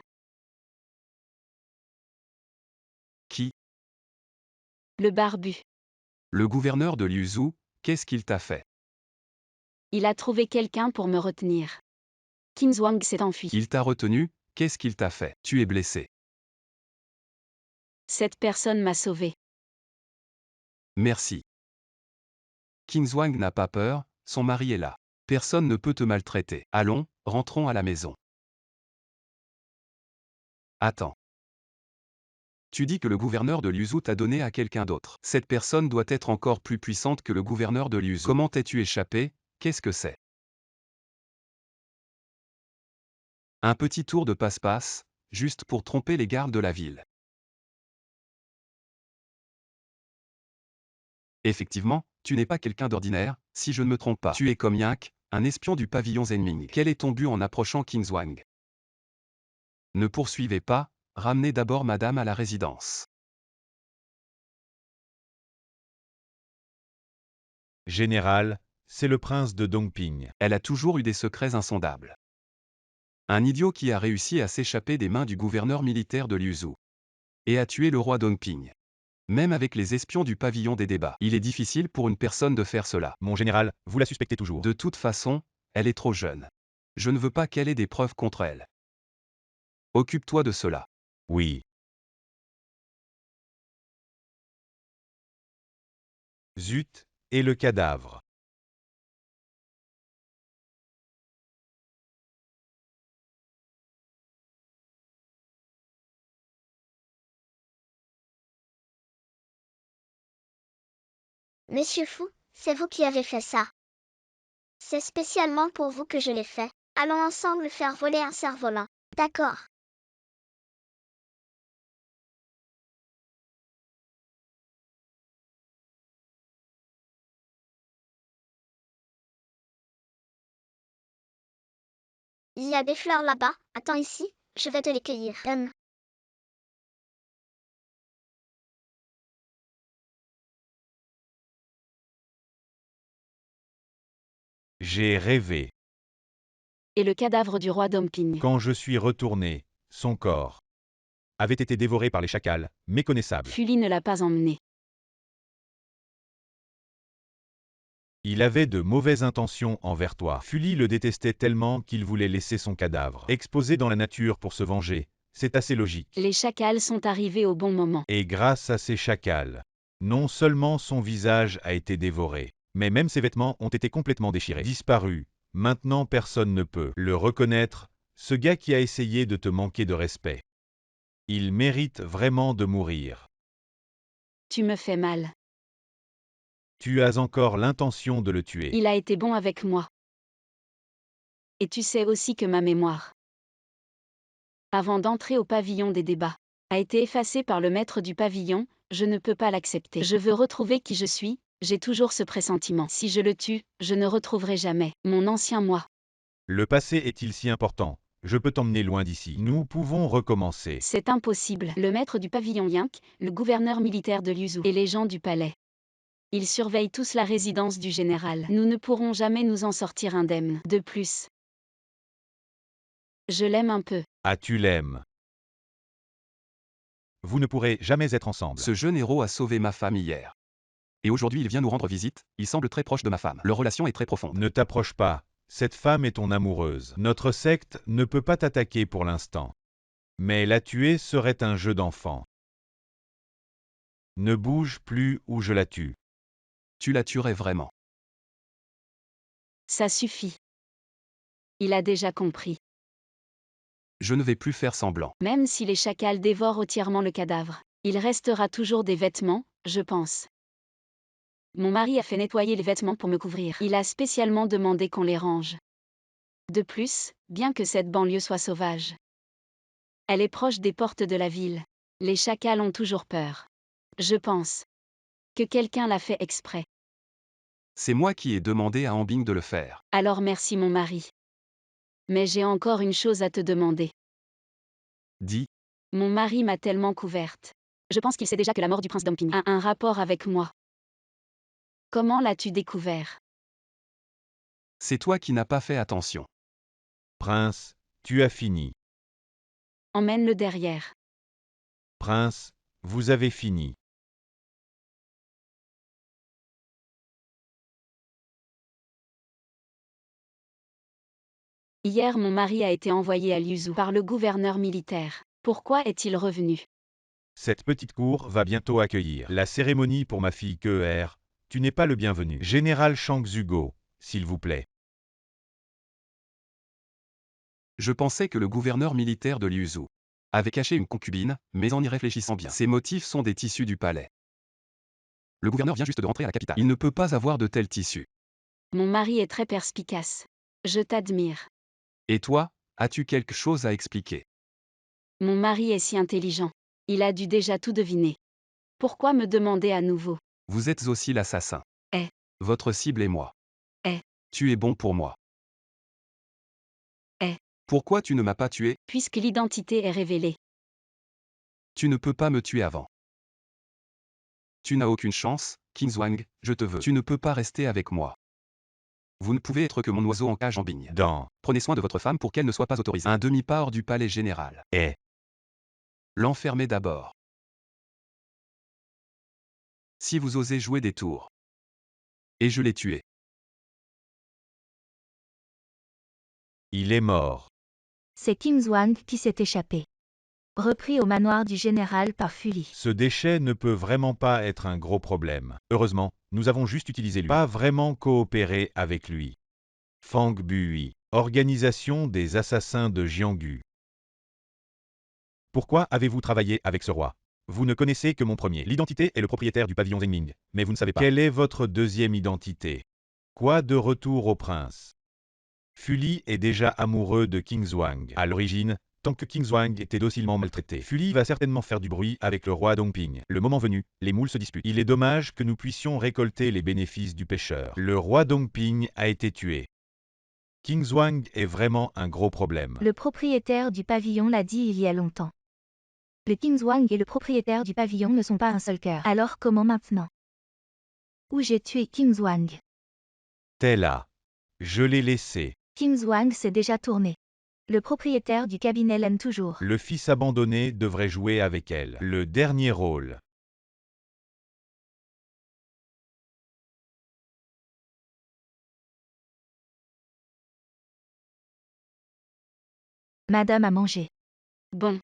S3: Qui?
S4: Le barbu.
S3: Le gouverneur de Liuzhou, qu'est-ce qu'il t'a fait?
S4: Il a trouvé quelqu'un pour me retenir. Kim Zwang s'est enfui.
S3: Il t'a retenu, qu'est-ce qu'il t'a fait? Tu es blessé.
S4: Cette personne m'a sauvé.
S3: Merci. Kim Zwang n'a pas peur, son mari est là. Personne ne peut te maltraiter. Allons, rentrons à la maison. Attends. Tu dis que le gouverneur de Liuzhou t'a donné à quelqu'un d'autre. Cette personne doit être encore plus puissante que le gouverneur de Liuzhou. Comment t'es-tu échappé? Qu'est-ce que c'est? Un petit tour de passe-passe, juste pour tromper les gardes de la ville. Effectivement, tu n'es pas quelqu'un d'ordinaire, si je ne me trompe pas. Tu es comme Yank, un espion du pavillon Zenming. Quel est ton but en approchant Kim Zwang? Ne poursuivez pas, ramenez d'abord madame à la résidence.
S2: Général, c'est le prince de Dongping.
S3: Elle a toujours eu des secrets insondables. Un idiot qui a réussi à s'échapper des mains du gouverneur militaire de Liuzhou. Et a tué le roi Dongping. Même avec les espions du pavillon des débats. Il est difficile pour une personne de faire cela.
S2: Mon général, vous la suspectez toujours.
S3: De toute façon, elle est trop jeune. Je ne veux pas qu'elle ait des preuves contre elle. Occupe-toi de cela.
S2: Oui. Zut, et le cadavre.
S5: Monsieur Fou, c'est vous qui avez fait ça. C'est spécialement pour vous que je l'ai fait. Allons ensemble faire voler un cerf-volant. D'accord. Il y a des fleurs là-bas. Attends ici, je vais te les cueillir.
S2: J'ai rêvé.
S4: Et le cadavre du roi Dongping.
S2: Quand je suis retourné, son corps avait été dévoré par les chacals, méconnaissables.
S4: Fuli ne l'a pas emmené.
S2: Il avait de mauvaises intentions envers toi. Fuli le détestait tellement qu'il voulait laisser son cadavre exposé dans la nature pour se venger. C'est assez logique.
S4: Les chacals sont arrivés au bon moment.
S2: Et grâce à ces chacals, non seulement son visage a été dévoré, mais même ses vêtements ont été complètement déchirés, disparus. Maintenant personne ne peut le reconnaître, ce gars qui a essayé de te manquer de respect. Il mérite vraiment de mourir.
S4: Tu me fais mal.
S2: Tu as encore l'intention de le tuer.
S4: Il a été bon avec moi. Et tu sais aussi que ma mémoire, avant d'entrer au pavillon des débats, a été effacée par le maître du pavillon, je ne peux pas l'accepter. Je veux retrouver qui je suis, j'ai toujours ce pressentiment. Si je le tue, je ne retrouverai jamais mon ancien moi.
S2: Le passé est-il si important? Je peux t'emmener loin d'ici. Nous pouvons recommencer.
S4: C'est impossible. Le maître du pavillon Yank, le gouverneur militaire de Liuzhou et les gens du palais. Ils surveillent tous la résidence du général. Nous ne pourrons jamais nous en sortir indemnes. De plus, je l'aime un peu.
S2: Ah, tu l'aimes. Vous ne pourrez jamais être ensemble.
S3: Ce jeune héros a sauvé ma femme hier. Et aujourd'hui il vient nous rendre visite, il semble très proche de ma femme. Leur relation est très profonde.
S2: Ne t'approche pas. Cette femme est ton amoureuse. Notre secte ne peut pas t'attaquer pour l'instant. Mais la tuer serait un jeu d'enfant. Ne bouge plus ou je la tue.
S3: Tu la tuerais vraiment.
S4: Ça suffit. Il a déjà compris.
S3: Je ne vais plus faire semblant.
S4: Même si les chacals dévorent entièrement le cadavre, il restera toujours des vêtements, je pense. Mon mari a fait nettoyer les vêtements pour me couvrir. Il a spécialement demandé qu'on les range. De plus, bien que cette banlieue soit sauvage, elle est proche des portes de la ville. Les chacals ont toujours peur. Je pense que quelqu'un l'a fait exprès.
S3: C'est moi qui ai demandé à Ambing de le faire.
S4: Alors merci mon mari. Mais j'ai encore une chose à te demander.
S3: Dis,
S4: Mon mari m'a tellement couverte. Je pense qu'il sait déjà que la mort du prince Dumping a un rapport avec moi. Comment l'as-tu découvert?
S3: C'est toi qui n'as pas fait attention.
S2: Prince, tu as fini.
S4: Emmène-le derrière.
S2: Prince, vous avez fini.
S4: Hier, mon mari a été envoyé à Liuzhou par le gouverneur militaire. Pourquoi est-il revenu?
S2: Cette petite cour va bientôt accueillir la cérémonie pour ma fille Keer. Tu n'es pas le bienvenu. Général Shang Zugo, s'il vous plaît.
S3: Je pensais que le gouverneur militaire de Liuzhou avait caché une concubine, mais en y réfléchissant bien, ces motifs sont des tissus du palais. Le gouverneur vient juste de rentrer à la capitale. Il ne peut pas avoir de tels tissus.
S4: Mon mari est très perspicace. Je t'admire.
S3: Et toi, as-tu quelque chose à expliquer?
S4: Mon mari est si intelligent. Il a dû déjà tout deviner. Pourquoi me demander à nouveau?
S3: Vous êtes aussi l'assassin.
S4: Eh.
S3: Votre cible est moi.
S4: Eh.
S3: Tu es bon pour moi.
S4: Eh.
S3: Pourquoi tu ne m'as pas tué?
S4: Puisque l'identité est révélée.
S3: Tu ne peux pas me tuer avant. Tu n'as aucune chance, Qingzhuang, je te veux. Tu ne peux pas rester avec moi. Vous ne pouvez être que mon oiseau en cage en bigne. Prenez soin de votre femme pour qu'elle ne soit pas autorisée. Un demi-pas hors du palais général. L'enfermer d'abord. Si vous osez jouer des tours. Et je l'ai tué.
S2: Il est mort.
S1: C'est Qingzhuang qui s'est échappé. Repris au manoir du général par Fuli.
S2: Ce déchet ne peut vraiment pas être un gros problème. Heureusement, nous avons juste utilisé lui. Pas vraiment coopéré avec lui. Fang Bui, organisation des assassins de Jianggu. Pourquoi avez-vous travaillé avec ce roi? Vous ne connaissez que mon premier. L'identité est le propriétaire du pavillon Zhengming, mais vous ne savez pas. Quelle est votre deuxième identité? Quoi de retour au prince? Fuli est déjà amoureux de Qingzhuang. À l'origine, tant que Qingzhuang était docilement maltraité, Fuli va certainement faire du bruit avec le roi Dongping. Le moment venu, les moules se disputent. Il est dommage que nous puissions récolter les bénéfices du pêcheur. Le roi Dongping a été tué. Qingzhuang est vraiment un gros problème.
S1: Le propriétaire du pavillon l'a dit il y a longtemps. Le Qingzhuang et le propriétaire du pavillon ne sont pas un seul cœur. Alors comment maintenant? Où j'ai tué Qingzhuang?
S2: T'es là. Je l'ai laissé.
S1: Qingzhuang s'est déjà tourné. Le propriétaire du cabinet l'aime toujours.
S2: Le fils abandonné devrait jouer avec elle. Le dernier rôle.
S1: Madame a mangé.
S4: Bon.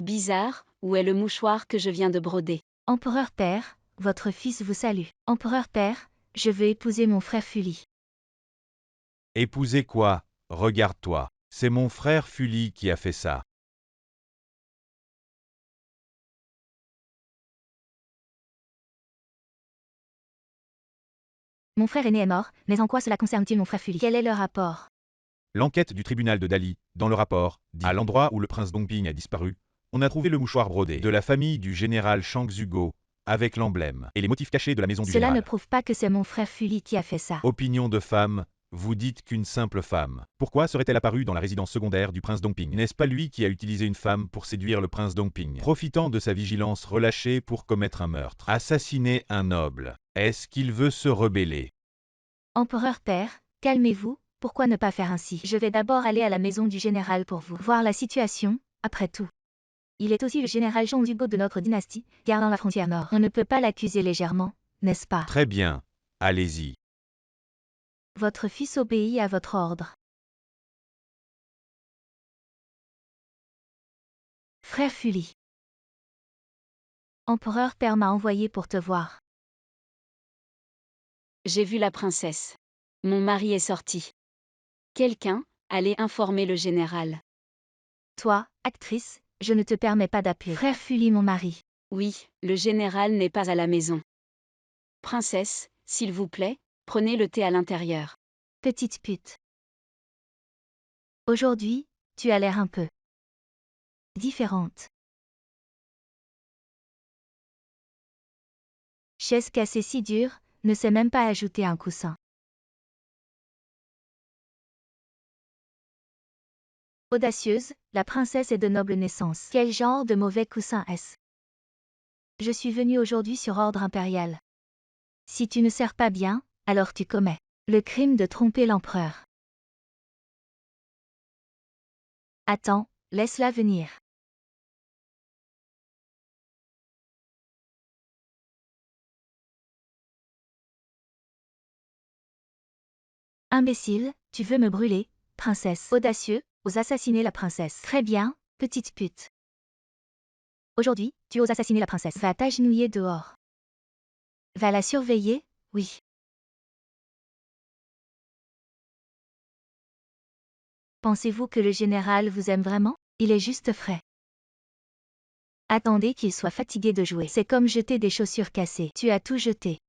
S4: Bizarre, où est le mouchoir que je viens de broder?
S1: Empereur père, votre fils vous salue. Empereur père, je veux épouser mon frère Fuli.
S2: Épouser quoi? Regarde-toi. C'est mon frère Fuli qui a fait ça.
S1: Mon frère aîné est mort, mais en quoi cela concerne-t-il mon frère Fuli? Quel est le rapport?
S2: L'enquête du tribunal de Dali, dans le rapport, dit à l'endroit où le prince Dongping a disparu, on a trouvé le mouchoir brodé de la famille du général Shang Zugo, avec l'emblème et les motifs cachés de la maison du
S1: Cela
S2: général.
S1: ne prouve pas que c'est mon frère Fuli qui a fait ça.
S2: Opinion de femme, vous dites qu'une simple femme. Pourquoi serait-elle apparue dans la résidence secondaire du prince Dongping? N'est-ce pas lui qui a utilisé une femme pour séduire le prince Dongping, profitant de sa vigilance relâchée pour commettre un meurtre? Assassiner un noble. Est-ce qu'il veut se rebeller?
S1: Empereur père, calmez-vous, pourquoi ne pas faire ainsi? Je vais d'abord aller à la maison du général pour vous voir la situation, après tout. Il est aussi le général Shang Zugo de notre dynastie, gardant la frontière nord. On ne peut pas l'accuser légèrement, n'est-ce pas?
S2: Très bien. Allez-y.
S1: Votre fils obéit à votre ordre. Frère Fuli. Empereur père m'a envoyé pour te voir.
S4: J'ai vu la princesse. Mon mari est sorti. Quelqu'un, allez informer le général.
S1: Toi, actrice, je ne te permets pas d'appeler. Frère Fuli mon mari.
S4: Oui, le général n'est pas à la maison. Princesse, s'il vous plaît, prenez le thé à l'intérieur.
S1: Petite pute. Aujourd'hui, tu as l'air un peu différente. Chaise cassée si dure, ne sait même pas ajouter un coussin. Audacieuse, la princesse est de noble naissance. Quel genre de mauvais coussin est-ce? Je suis venue aujourd'hui sur ordre impérial. Si tu ne sers pas bien, alors tu commets le crime de tromper l'empereur. Attends, laisse-la venir. Imbécile, tu veux me brûler, princesse. Audacieux, ose assassiner la princesse. Très bien, petite pute. Aujourd'hui, tu oses assassiner la princesse. Va t'agenouiller dehors. Va la surveiller, oui. Pensez-vous que le général vous aime vraiment? Il est juste frais. Attendez qu'il soit fatigué de jouer. C'est comme jeter des chaussures cassées. Tu as tout jeté.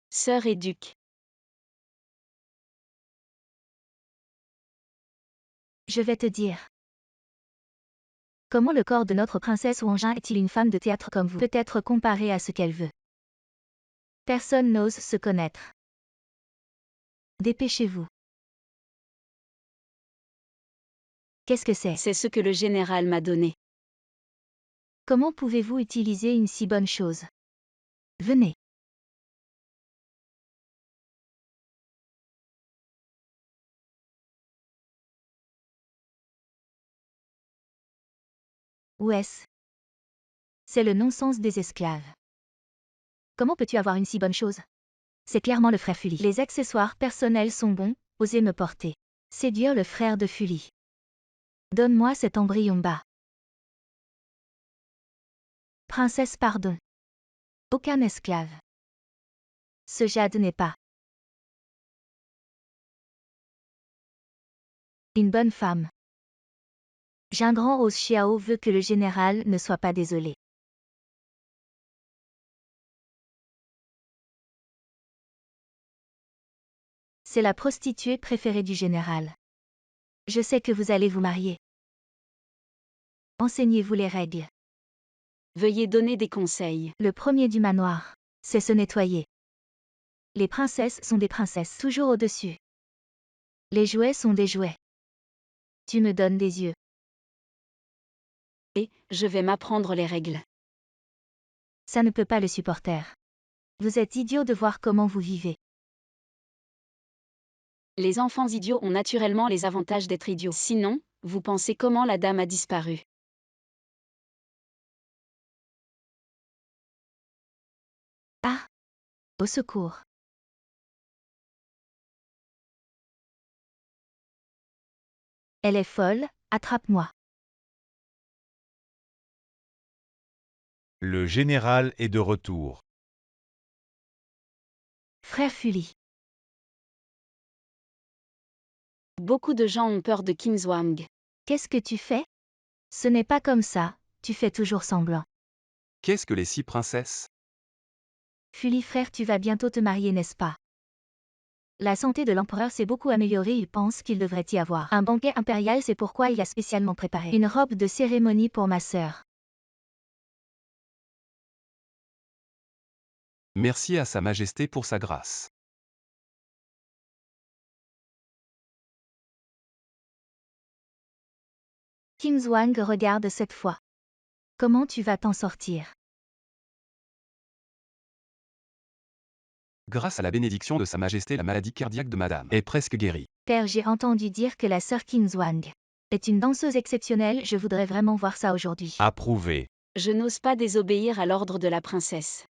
S4: Sœur et duc.
S1: Je vais te dire. Comment le corps de notre princesse Wangin est-il une femme de théâtre comme vous? Peut-être comparée à ce qu'elle veut. Personne n'ose se connaître. Dépêchez-vous. Qu'est-ce que c'est?
S4: C'est ce que le général m'a donné.
S1: Comment pouvez-vous utiliser une si bonne chose? Venez. Où est-ce? C'est le non-sens des esclaves. Comment peux-tu avoir une si bonne chose? C'est clairement le frère Fully. Les accessoires personnels sont bons, osez me porter. Séduire le frère de Fully. Donne-moi cet embryon bas. Princesse, pardon. Aucun esclave. Ce jade n'est pas une bonne femme. Jingran Rose Xiao veut que le général ne soit pas désolé. C'est la prostituée préférée du général. Je sais que vous allez vous marier. Enseignez-vous les règles.
S4: Veuillez donner des conseils.
S1: Le premier du manoir, c'est se nettoyer. Les princesses sont des princesses, toujours au-dessus. Les jouets sont des jouets. Tu me donnes des yeux.
S4: Et, je vais m'apprendre les règles.
S1: Ça ne peut pas le supporter. Vous êtes idiot de voir comment vous vivez.
S4: Les enfants idiots ont naturellement les avantages d'être idiots. Sinon, vous pensez comment la dame a disparu?
S1: Ah! Au secours. Elle est folle, attrape-moi.
S2: Le général est de retour.
S1: Frère Fully.
S4: Beaucoup de gens ont peur de Qin Zhuang.
S1: Qu'est-ce que tu fais? Ce n'est pas comme ça, tu fais toujours semblant.
S3: Qu'est-ce que les 6 princesses?
S1: Fully frère, tu vas bientôt te marier, n'est-ce pas? La santé de l'empereur s'est beaucoup améliorée, il pense qu'il devrait y avoir un banquet impérial, c'est pourquoi il a spécialement préparé une robe de cérémonie pour ma sœur.
S3: Merci à Sa Majesté pour sa grâce.
S1: Qin Zhuang regarde cette fois. Comment tu vas t'en sortir?
S3: Grâce à la bénédiction de Sa Majesté, la maladie cardiaque de Madame est presque guérie.
S1: Père, j'ai entendu dire que la sœur Qin Zhuang est une danseuse exceptionnelle, je voudrais vraiment voir ça aujourd'hui.
S2: Approuvé.
S4: Je n'ose pas désobéir à l'ordre de la princesse.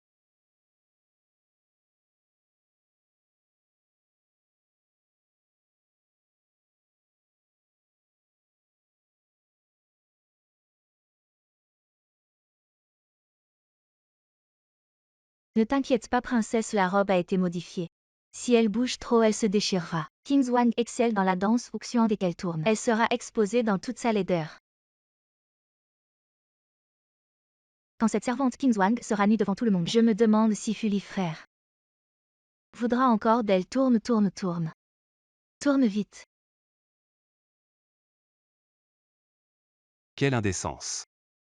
S1: Ne t'inquiète pas princesse, la robe a été modifiée. Si elle bouge trop, elle se déchirera. Qin Zhuang excelle dans la danse Wuxian dès qu'elle tourne. Elle sera exposée dans toute sa laideur. Quand cette servante Qin Zhuang sera nue devant tout le monde, je me demande si Fully frère voudra encore d'elle. Tourne, tourne, tourne. Tourne vite.
S3: Quelle indécence.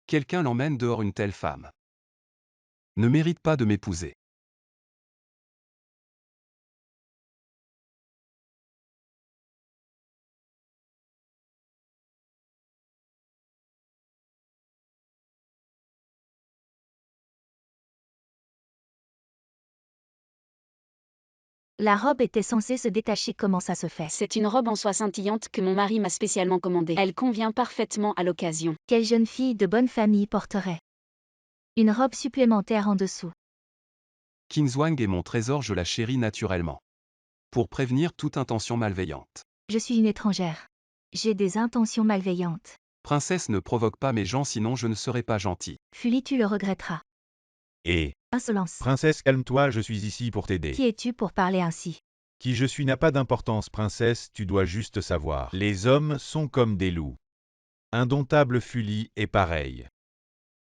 S3: Quelqu'un l'emmène dehors, une telle femme ne mérite pas de m'épouser.
S1: La robe était censée se détacher, comment ça se fait?
S4: C'est une robe en soie scintillante que mon mari m'a spécialement commandée. Elle convient parfaitement à l'occasion.
S1: Quelle jeune fille de bonne famille porterait une robe supplémentaire en dessous?
S3: Kingswang est mon trésor, je la chéris naturellement. Pour prévenir toute intention malveillante.
S1: Je suis une étrangère. J'ai des intentions malveillantes.
S3: Princesse, ne provoque pas mes gens, sinon je ne serai pas gentil.
S1: Fully, tu le regretteras.
S2: Et,
S1: Insolence.
S2: princesse, calme-toi, je suis ici pour t'aider.
S1: Qui es-tu pour parler ainsi?
S2: Qui je suis n'a pas d'importance, princesse, tu dois juste savoir. Les hommes sont comme des loups. Indomptable Fully est pareil.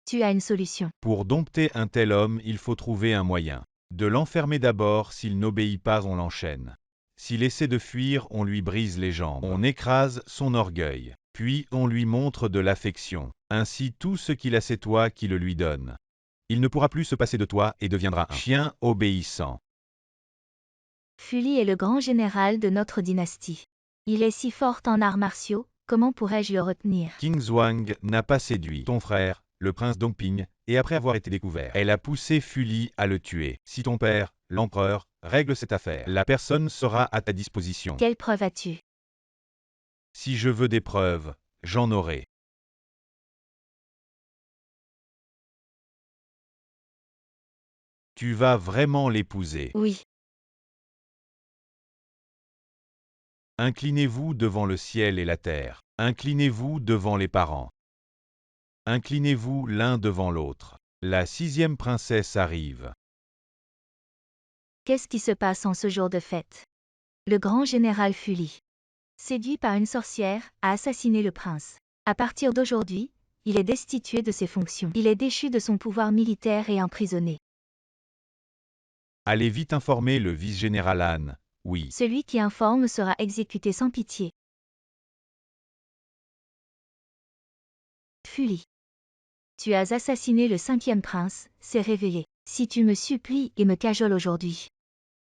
S1: Tu as une solution.
S2: Pour dompter un tel homme, il faut trouver un moyen. De l'enfermer d'abord, s'il n'obéit pas, on l'enchaîne. S'il essaie de fuir, on lui brise les jambes. On écrase son orgueil. Puis on lui montre de l'affection. Ainsi tout ce qu'il a, c'est toi qui le lui donnes. Il ne pourra plus se passer de toi et deviendra un chien obéissant.
S1: Fully est le grand général de notre dynastie. Il est si fort en arts martiaux, comment pourrais-je le retenir?
S2: Kingswang n'a pas séduit ton frère, le prince Dongping, et après avoir été découvert, elle a poussé Fully à le tuer. Si ton père, l'empereur, règle cette affaire, la personne sera à ta disposition.
S1: Quelle preuve as-tu?
S2: Si je veux des preuves, j'en aurai. Tu vas vraiment l'épouser.
S4: Oui.
S2: Inclinez-vous devant le ciel et la terre. Inclinez-vous devant les parents. Inclinez-vous l'un devant l'autre. La 6e princesse arrive.
S1: Qu'est-ce qui se passe en ce jour de fête? Le grand général Fully, séduit par une sorcière, a assassiné le prince. À partir d'aujourd'hui, il est destitué de ses fonctions. Il est déchu de son pouvoir militaire et emprisonné.
S2: Allez vite informer le vice-général Han. Oui.
S1: Celui qui informe sera exécuté sans pitié. Fully, tu as assassiné le 5e prince, c'est révélé. Si tu me supplies et me cajoles aujourd'hui,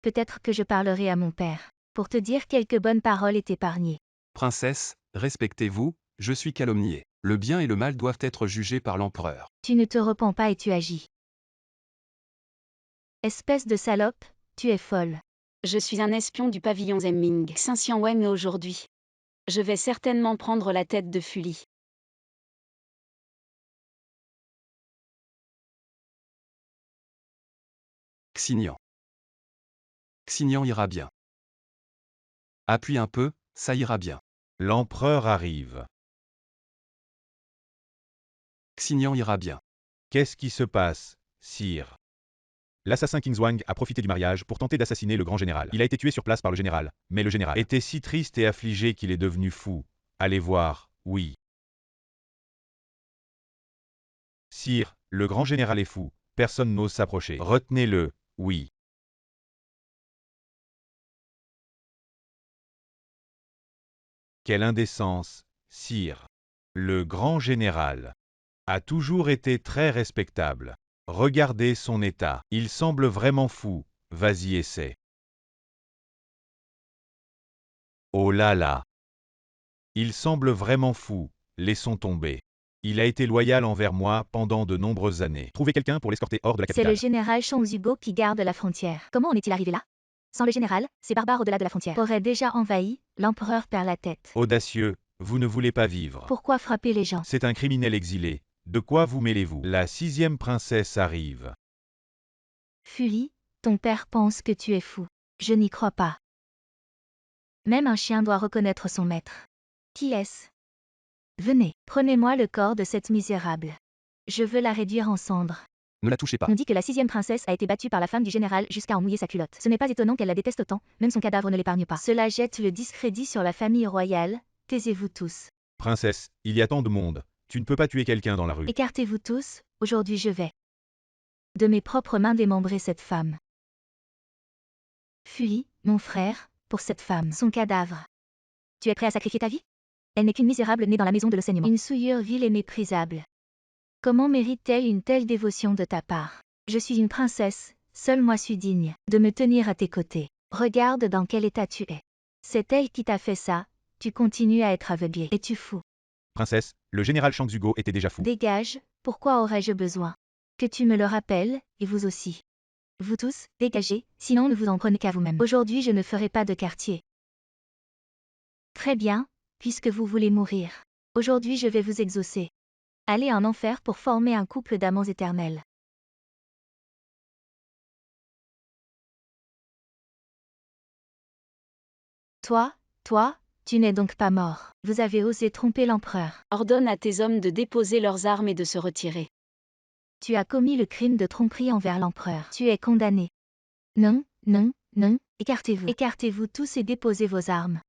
S1: peut-être que je parlerai à mon père, pour te dire quelques bonnes paroles et t'épargner.
S3: Princesse, respectez-vous, je suis calomnié. Le bien et le mal doivent être jugés par l'empereur.
S1: Tu ne te repens pas et tu agis. Espèce de salope, tu es folle.
S4: Je suis un espion du pavillon Zemming, Saint-Xianwen aujourd'hui. Je vais certainement prendre la tête de Fully.
S3: Xignan. Xignan ira bien. Appuie un peu, ça ira bien.
S2: L'empereur arrive.
S3: Xignan ira bien.
S2: Qu'est-ce qui se passe, sire? L'assassin Kingswang a profité du mariage pour tenter d'assassiner le grand général. Il a été tué sur place par le général, mais le général était si triste et affligé qu'il est devenu fou. Allez voir, oui. Sire, le grand général est fou, personne n'ose s'approcher. Retenez-le, oui. Quelle indécence, sire. Le grand général a toujours été très respectable. Regardez son état. Il semble vraiment fou. Vas-y, essaie. Oh là là. Il semble vraiment fou. Laissons tomber. Il a été loyal envers moi pendant de nombreuses années. Trouvez quelqu'un pour l'escorter hors de la
S1: C'est
S2: capitale.
S1: le général Chang Zubo qui garde la frontière. Comment en est-il arrivé là? Sans le général, ces barbares au-delà de la frontière auraient déjà envahi, l'empereur perd la tête.
S2: Audacieux, vous ne voulez pas vivre.
S1: Pourquoi frapper les gens?
S2: C'est un criminel exilé. De quoi vous mêlez-vous? La 6e princesse arrive.
S1: Fully, ton père pense que tu es fou. Je n'y crois pas. Même un chien doit reconnaître son maître. Qui est-ce? Venez, prenez-moi le corps de cette misérable. Je veux la réduire en cendres.
S3: Ne la touchez pas.
S1: On dit que la 6e princesse a été battue par la femme du général jusqu'à en mouiller sa culotte. Ce n'est pas étonnant qu'elle la déteste autant, même son cadavre ne l'épargne pas. Cela jette le discrédit sur la famille royale, taisez-vous tous.
S2: Princesse, il y a tant de monde. Tu ne peux pas tuer quelqu'un dans la rue.
S1: Écartez-vous tous, aujourd'hui je vais de mes propres mains démembrer cette femme. Fully, mon frère, pour cette femme, son cadavre. Tu es prêt à sacrifier ta vie? Elle n'est qu'une misérable née dans la maison de l'enseignement. Une souillure vile et méprisable. Comment mérite-t-elle une telle dévotion de ta part? Je suis une princesse, seul moi suis digne de me tenir à tes côtés. Regarde dans quel état tu es. C'est elle qui t'a fait ça, tu continues à être aveuglé. Es-tu fou?
S2: Princesse, le général Shang Zugo était déjà fou.
S1: Dégage, pourquoi aurais-je besoin? Que tu me le rappelles, et vous aussi. Vous tous, dégagez, sinon ne vous en prenez qu'à vous-même. Aujourd'hui je ne ferai pas de quartier. Très bien, puisque vous voulez mourir. Aujourd'hui je vais vous exaucer. Allez en enfer pour former un couple d'amants éternels. Toi, tu n'es donc pas mort. Vous avez osé tromper l'empereur.
S4: Ordonne à tes hommes de déposer leurs armes et de se retirer.
S1: Tu as commis le crime de tromperie envers l'empereur. Tu es condamné. Non, écartez-vous. Écartez-vous tous et déposez vos armes.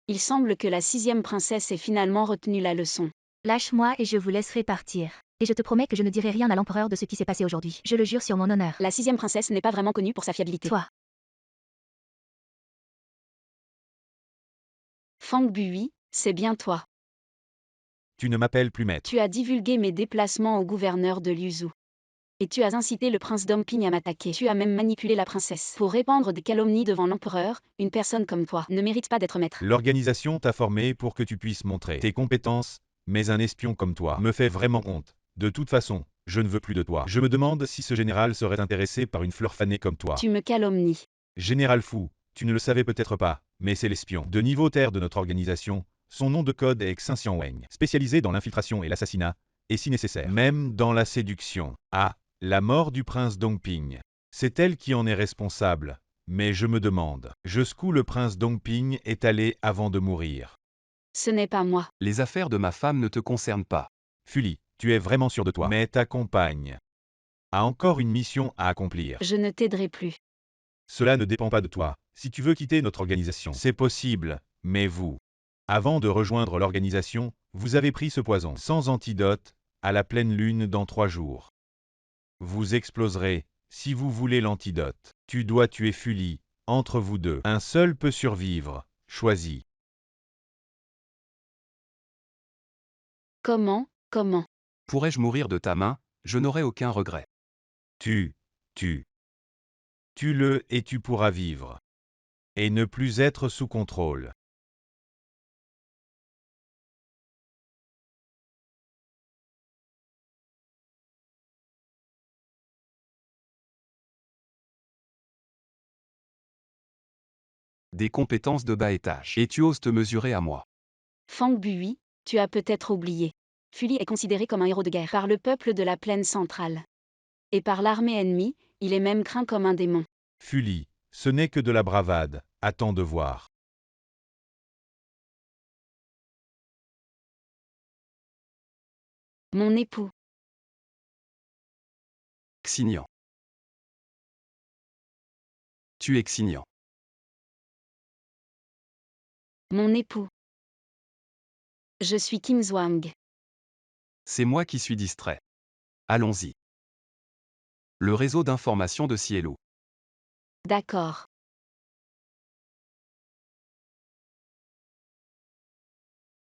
S4: Il semble que la 6e princesse ait finalement retenu la leçon.
S1: Lâche-moi et je vous laisserai partir. Et je te promets que je ne dirai rien à l'empereur de ce qui s'est passé aujourd'hui. Je le jure sur mon honneur.
S4: La 6e princesse n'est pas vraiment connue pour sa fiabilité.
S1: Toi,
S4: Fang Bui, c'est bien toi.
S2: Tu ne m'appelles plus maître.
S4: Tu as divulgué mes déplacements au gouverneur de Liuzhou. Et tu as incité le prince Dongping à m'attaquer. Tu as même manipulé la princesse. Pour répandre des calomnies devant l'empereur, une personne comme toi ne mérite pas d'être maître.
S2: L'organisation t'a formé pour que tu puisses montrer tes compétences, mais un espion comme toi me fait vraiment honte. De toute façon, je ne veux plus de toi. Je me demande si ce général serait intéressé par une fleur fanée comme toi.
S4: Tu me calomnies.
S2: Général Fou, tu ne le savais peut-être pas, mais c'est l'espion de niveau terre de notre organisation. Son nom de code est Xin Xianweng, spécialisé dans l'infiltration et l'assassinat, et si nécessaire, même dans la séduction. Ah, la mort du prince Dongping. C'est elle qui en est responsable. Mais je me demande, jusqu'où le prince Dongping est allé avant de mourir.
S4: Ce n'est pas moi.
S3: Les affaires de ma femme ne te concernent pas.
S2: Fuli, tu es vraiment sûr de toi. Mais ta compagne a encore une mission à accomplir.
S4: Je ne t'aiderai plus.
S2: Cela ne dépend pas de toi. Si tu veux quitter notre organisation, c'est possible, mais vous, avant de rejoindre l'organisation, vous avez pris ce poison sans antidote, à la pleine lune dans 3 jours. Vous exploserez, si vous voulez l'antidote. Tu dois tuer Fuli, entre vous deux. Un seul peut survivre, choisis.
S4: Comment?
S3: Pourrais-je mourir de ta main? Je n'aurai aucun regret.
S2: Tue-le et tu pourras vivre. Et ne plus être sous contrôle.
S3: Des compétences de bas étage. Et tu oses te mesurer à moi.
S4: Fang Bui, tu as peut-être oublié. Fuli est considéré comme un héros de guerre par le peuple de la plaine centrale. Et par l'armée ennemie, il est même craint comme un démon.
S2: Fuli, ce n'est que de la bravade, attends de voir.
S4: Mon époux.
S3: Xignan. Tu es Xignan.
S4: Mon époux. Je suis Kim Zwang.
S3: C'est moi qui suis distrait. Allons-y. Le réseau d'information de Cielo.
S4: D'accord.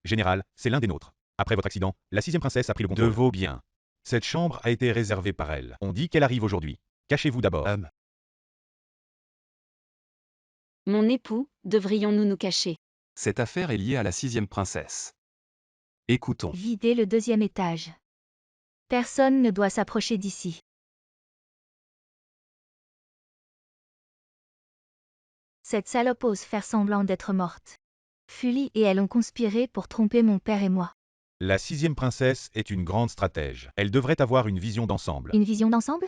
S2: Général, c'est l'un des nôtres. Après votre accident, la 6e princesse a pris le contrôle. De vos biens. Cette chambre a été réservée par elle. On dit qu'elle arrive aujourd'hui. Cachez-vous d'abord.
S4: Mon époux, devrions-nous nous cacher?
S3: Cette affaire est liée à la 6e princesse. Écoutons.
S1: videz le 2e étage. Personne ne doit s'approcher d'ici. Cette salope ose faire semblant d'être morte. Fuli et elle ont conspiré pour tromper mon père et moi.
S2: La 6e princesse est une grande stratège. Elle devrait avoir une vision d'ensemble.
S1: Une vision d'ensemble?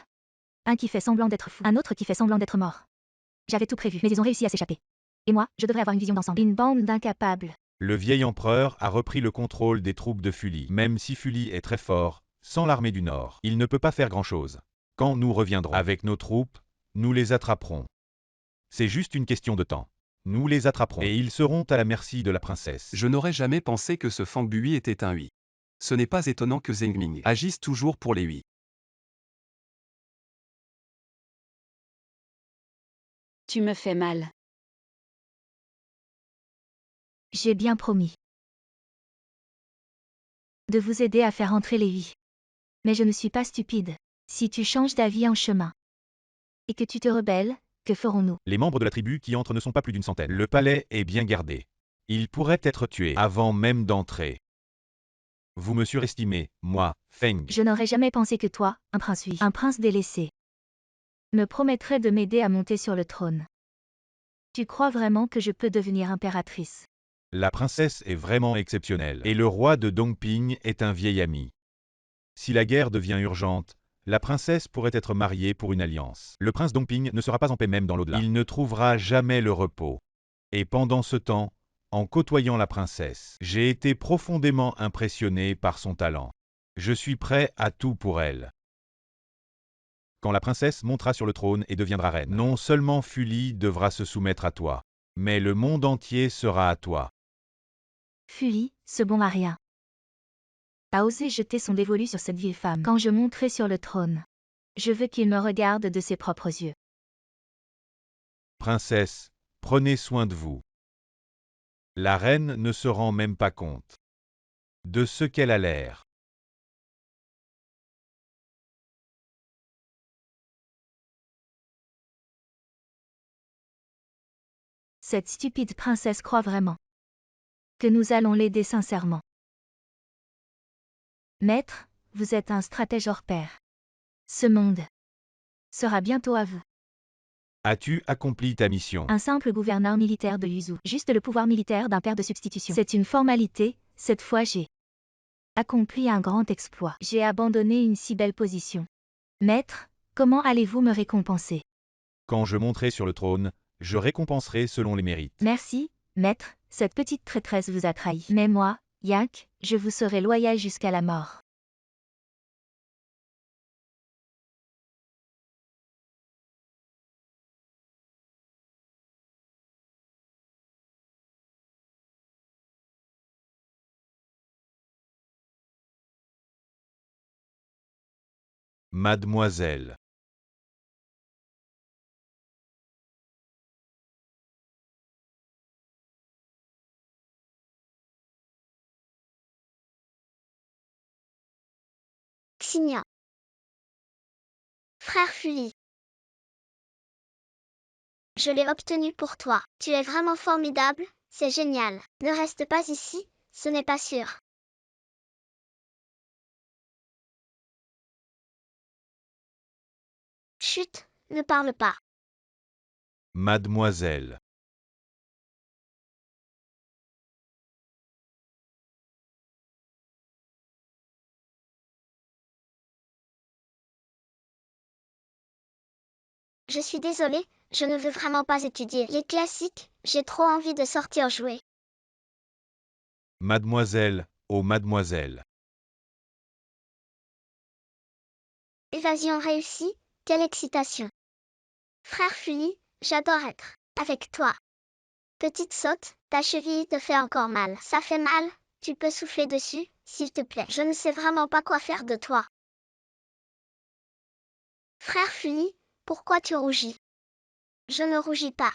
S1: Un qui fait semblant d'être fou, un autre qui fait semblant d'être mort. J'avais tout prévu, mais ils ont réussi à s'échapper. Et moi, je devrais avoir une vision d'ensemble. Une bande d'incapables.
S2: Le vieil empereur a repris le contrôle des troupes de Fuli. Même si Fuli est très fort, sans l'armée du Nord, il ne peut pas faire grand-chose. Quand nous reviendrons avec nos troupes, nous les attraperons. C'est juste une question de temps. Nous les attraperons et ils seront à la merci de la princesse.
S3: Je n'aurais jamais pensé que ce Fang Bui était un Hui. Ce n'est pas étonnant que Zheng Ming agisse toujours pour les Hui.
S4: Tu me fais mal.
S1: J'ai bien promis de vous aider à faire entrer les vies. Mais je ne suis pas stupide. Si tu changes d'avis en chemin et que tu te rebelles, que ferons-nous?
S2: Les membres de la tribu qui entrent ne sont pas plus d'une centaine. Le palais est bien gardé. Ils pourraient être tués avant même d'entrer. Vous me surestimez, moi, Feng.
S1: Je n'aurais jamais pensé que toi, un prince délaissé, me promettrais de m'aider à monter sur le trône. Tu crois vraiment que je peux devenir impératrice?
S2: La princesse est vraiment exceptionnelle, et le roi de Dongping est un vieil ami. Si la guerre devient urgente, la princesse pourrait être mariée pour une alliance. Le prince Dongping ne sera pas en paix même dans l'au-delà. Il ne trouvera jamais le repos. Et pendant ce temps, en côtoyant la princesse, j'ai été profondément impressionné par son talent. Je suis prêt à tout pour elle. Quand la princesse montera sur le trône et deviendra reine, non seulement Fuli devra se soumettre à toi, mais le monde entier sera à toi.
S1: Fuli, ce bon à rien, a osé jeter son dévolu sur cette vieille femme. Quand je monterai sur le trône, je veux qu'il me regarde de ses propres yeux.
S2: Princesse, prenez soin de vous. La reine ne se rend même pas compte de ce qu'elle a l'air.
S1: Cette stupide princesse croit vraiment que nous allons l'aider sincèrement. Maître, vous êtes un stratège hors pair. Ce monde sera bientôt à vous.
S2: As-tu accompli ta mission?
S1: Un simple gouverneur militaire de Yuzu, juste le pouvoir militaire d'un père de substitution. C'est une formalité, cette fois j'ai accompli un grand exploit. J'ai abandonné une si belle position. Maître, comment allez-vous me récompenser?
S2: Quand je monterai sur le trône, je récompenserai selon les mérites.
S1: Merci, maître, cette petite traîtresse vous a trahi. Mais moi, Yank, je vous serai loyal jusqu'à la mort.
S2: Mademoiselle.
S5: Xignan. Frère Fuli. Je l'ai obtenu pour toi. Tu es vraiment formidable, c'est génial. Ne reste pas ici, ce n'est pas sûr. Chut, ne parle pas.
S2: Mademoiselle.
S5: Je suis désolée, je ne veux vraiment pas étudier les classiques, j'ai trop envie de sortir jouer.
S2: Mademoiselle, oh mademoiselle.
S5: Évasion réussie, quelle excitation. Frère Fuli, j'adore être avec toi. Petite sotte, ta cheville te fait encore mal. Ça fait mal, tu peux souffler dessus, s'il te plaît. Je ne sais vraiment pas quoi faire de toi. Frère Fuli, pourquoi tu rougis? Je ne rougis pas.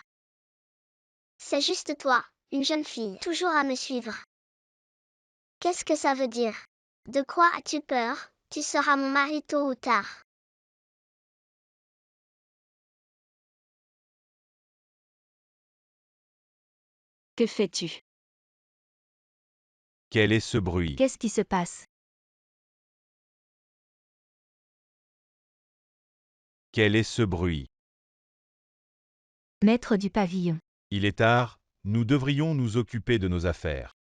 S5: C'est juste toi, une jeune fille, toujours à me suivre. Qu'est-ce que ça veut dire? De quoi as-tu peur? Tu seras mon mari tôt ou tard.
S4: Que fais-tu?
S2: Quel est ce bruit?
S1: Qu'est-ce qui se passe?
S2: Quel est ce bruit?
S1: Maître du pavillon.
S2: Il est tard, nous devrions nous occuper de nos affaires.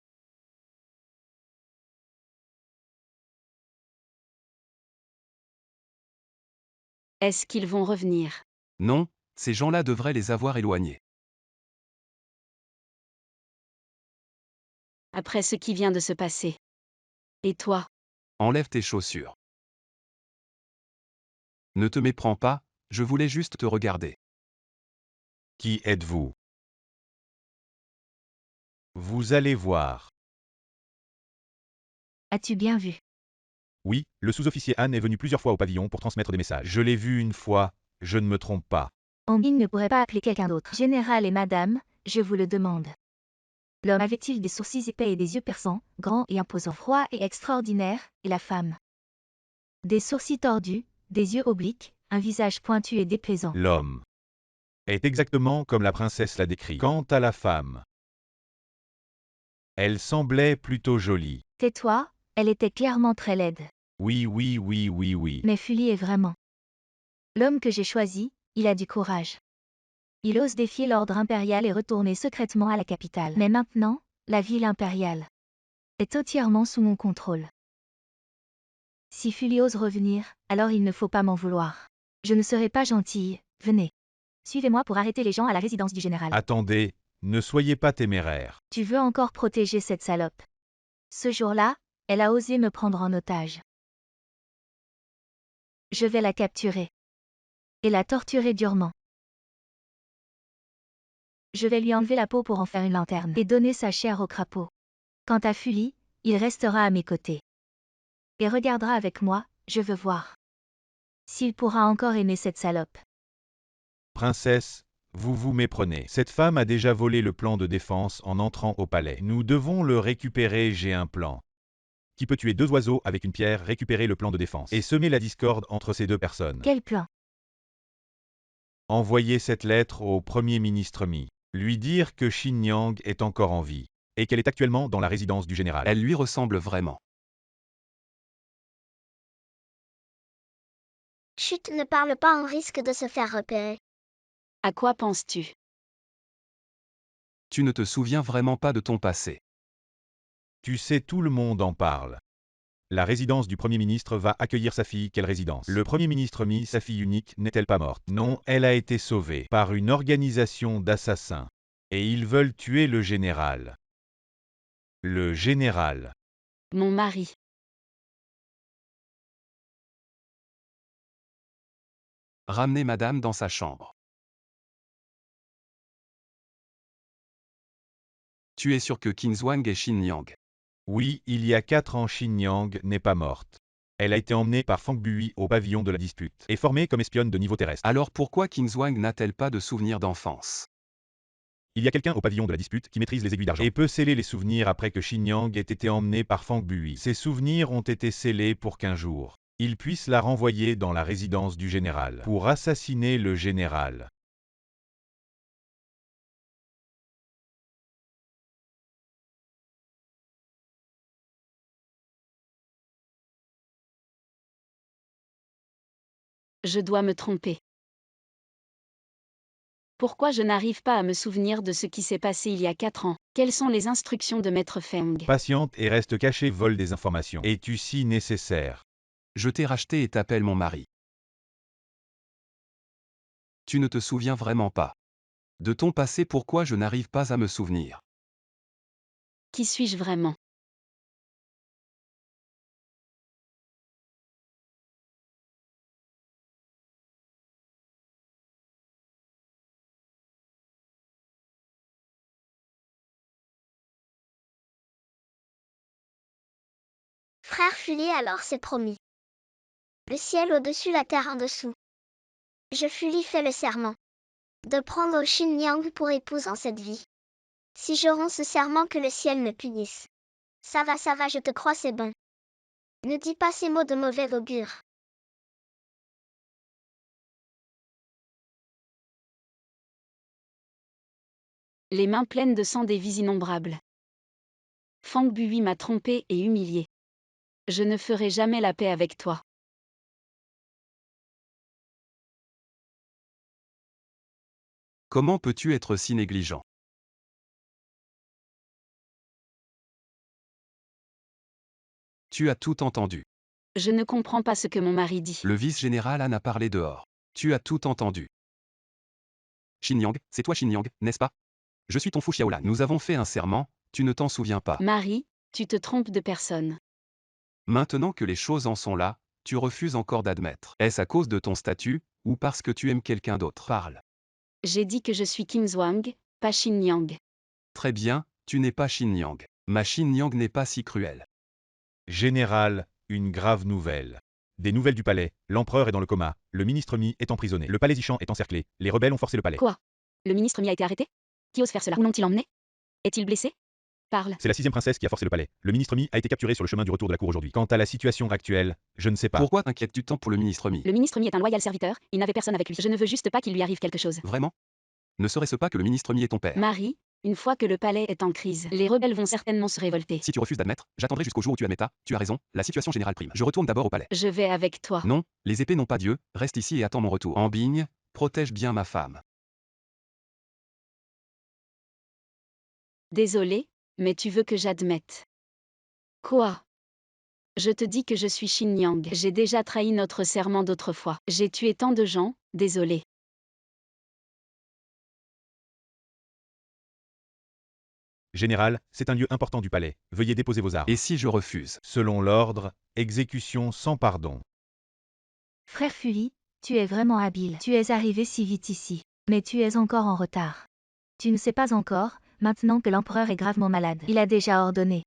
S4: Est-ce qu'ils vont revenir?
S3: Non, ces gens-là devraient les avoir éloignés.
S4: Après ce qui vient de se passer. Et toi?
S3: Enlève tes chaussures. Ne te méprends pas, je voulais juste te regarder.
S2: Qui êtes-vous? Vous allez voir.
S1: As-tu bien vu?
S2: Oui, le sous-officier Han est venu plusieurs fois au pavillon pour transmettre des messages. Je l'ai vu une fois, je ne me trompe pas.
S1: Il ne pourrait pas appeler quelqu'un d'autre. Général et madame, je vous le demande. L'homme avait-il des sourcils épais et des yeux perçants, grands et imposants, froids et extraordinaires, et la femme? Des sourcils tordus, des yeux obliques, un visage pointu et déplaisant.
S2: L'homme est exactement comme la princesse l'a décrit. Quant à la femme, elle semblait plutôt jolie.
S1: Tais-toi, elle était clairement très laide.
S2: Oui, oui, oui, oui, oui.
S1: Mais Fully est vraiment l'homme que j'ai choisi, il a du courage. Il ose défier l'ordre impérial et retourner secrètement à la capitale. Mais maintenant, la ville impériale est entièrement sous mon contrôle. Si Fully ose revenir, alors il ne faut pas m'en vouloir. Je ne serai pas gentille, venez. Suivez-moi pour arrêter les gens à la résidence du général.
S2: Attendez, ne soyez pas téméraire.
S1: Tu veux encore protéger cette salope. Ce jour-là, elle a osé me prendre en otage. Je vais la capturer. Et la torturer durement. Je vais lui enlever la peau pour en faire une lanterne et donner sa chair au crapaud. Quant à Fully, il restera à mes côtés. Et regardera avec moi, je veux voir s'il pourra encore aimer cette salope.
S2: Princesse, vous vous méprenez. Cette femme a déjà volé le plan de défense en entrant au palais. Nous devons le récupérer, j'ai un plan. Qui peut tuer 2 oiseaux avec une pierre, récupérer le plan de défense et semer la discorde entre ces 2 personnes.
S1: Quel plan?
S2: Envoyer cette lettre au Premier ministre Mi. Lui dire que Xinjiang est encore en vie et qu'elle est actuellement dans la résidence du général.
S3: Elle lui ressemble vraiment.
S5: Chut, ne parle pas, on risque de se faire repérer.
S4: À quoi penses-tu?
S3: Tu ne te souviens vraiment pas de ton passé.
S2: Tu sais, tout le monde en parle. La résidence du Premier ministre va accueillir sa fille. Quelle résidence? Le Premier ministre Mi, sa fille unique, n'est-elle pas morte? Non, elle a été sauvée par une organisation d'assassins. Et ils veulent tuer le général. Le général.
S4: Mon mari.
S3: Ramenez madame dans sa chambre. Tu es sûr que Qinzhuang est Xinjiang?
S2: Oui, il y a 4 ans, Xinjiang n'est pas morte. Elle a été emmenée par Fang Bui au pavillon de la dispute et formée comme espionne de niveau terrestre.
S3: Alors pourquoi Qinzhuang n'a-t-elle pas de souvenirs d'enfance?
S2: Il y a quelqu'un au pavillon de la dispute qui maîtrise les aiguilles d'argent et peut sceller les souvenirs après que Xinjiang ait été emmenée par Fang Bui. Ces souvenirs ont été scellés pour qu'un jour, il puisse la renvoyer dans la résidence du général pour assassiner le général.
S4: Je dois me tromper. Pourquoi je n'arrive pas à me souvenir de ce qui s'est passé il y a 4 ans? Quelles sont les instructions de Maître Feng?
S2: Patiente et reste cachée, vole des informations. Es-tu si nécessaire?
S3: Je t'ai racheté et t'appelle mon mari. Tu ne te souviens vraiment pas de ton passé, pourquoi je n'arrive pas à me souvenir?
S4: Qui suis-je vraiment?
S5: Frère Fully, alors c'est promis. Le ciel au-dessus, la terre en dessous. Je Fully fais le serment de prendre Xinjiang pour épouse en cette vie. Si je romps ce serment, que le ciel me punisse. Ça va, je te crois, c'est bon. Ne dis pas ces mots de mauvais augure.
S4: Les mains pleines de sang des vies innombrables. Fang Bui m'a trompé et humilié. Je ne ferai jamais la paix avec toi.
S3: Comment peux-tu être si négligent? Tu as tout entendu.
S4: Je ne comprends pas ce que mon mari dit.
S3: Le vice-général An a parlé dehors. Tu as tout entendu. Xinjiang, c'est toi Xinjiang, n'est-ce pas? Je suis ton fou Xiaolan. Nous avons fait un serment, tu ne t'en souviens pas.
S4: Marie, tu te trompes de personne.
S3: Maintenant que les choses en sont là, tu refuses encore d'admettre. Est-ce à cause de ton statut, ou parce que tu aimes quelqu'un d'autre? Parle.
S4: J'ai dit que je suis Qinzhuang, pas Xinjiang.
S3: Très bien, tu n'es pas Xinjiang. Ma Xinjiang n'est pas si cruelle.
S2: Général, une grave nouvelle. Des nouvelles du palais, l'empereur est dans le coma, le ministre Mi est emprisonné, le palais Zishan est encerclé, les rebelles ont forcé le palais.
S4: Quoi? Le ministre Mi a été arrêté? Qui ose faire cela? Où l'ont-ils emmené? Est-il blessé? Parle.
S2: C'est la 6e princesse qui a forcé le palais. Le ministre Mi a été capturé sur le chemin du retour de la cour aujourd'hui. Quant à la situation actuelle, je ne sais pas.
S3: Pourquoi t'inquiètes-tu tant pour le ministre Mi?
S4: Le ministre Mi est un loyal serviteur, il n'avait personne avec lui. Je ne veux juste pas qu'il lui arrive quelque chose.
S3: Vraiment? Ne serait-ce pas que le ministre Mi est ton père?
S4: Marie, une fois que le palais est en crise, les rebelles vont certainement se révolter.
S3: Si tu refuses d'admettre, j'attendrai jusqu'au jour où tu admettras. Tu as raison, la situation générale prime. Je retourne d'abord au palais.
S4: Je vais avec toi.
S3: Non, les épées n'ont pas Dieu, reste ici et attends mon retour. Ambigne, protège bien ma femme.
S4: Désolé, mais tu veux que j'admette. Quoi? Je te dis que je suis Xin Yang. J'ai déjà trahi notre serment d'autrefois. J'ai tué tant de gens, désolé.
S2: Général, c'est un lieu important du palais. Veuillez déposer vos armes.
S3: Et si je refuse?
S2: Selon l'ordre, exécution sans pardon.
S1: Frère Fully, tu es vraiment habile. Tu es arrivé si vite ici. Mais tu es encore en retard. Tu ne sais pas encore, maintenant que l'empereur est gravement malade. Il a déjà ordonné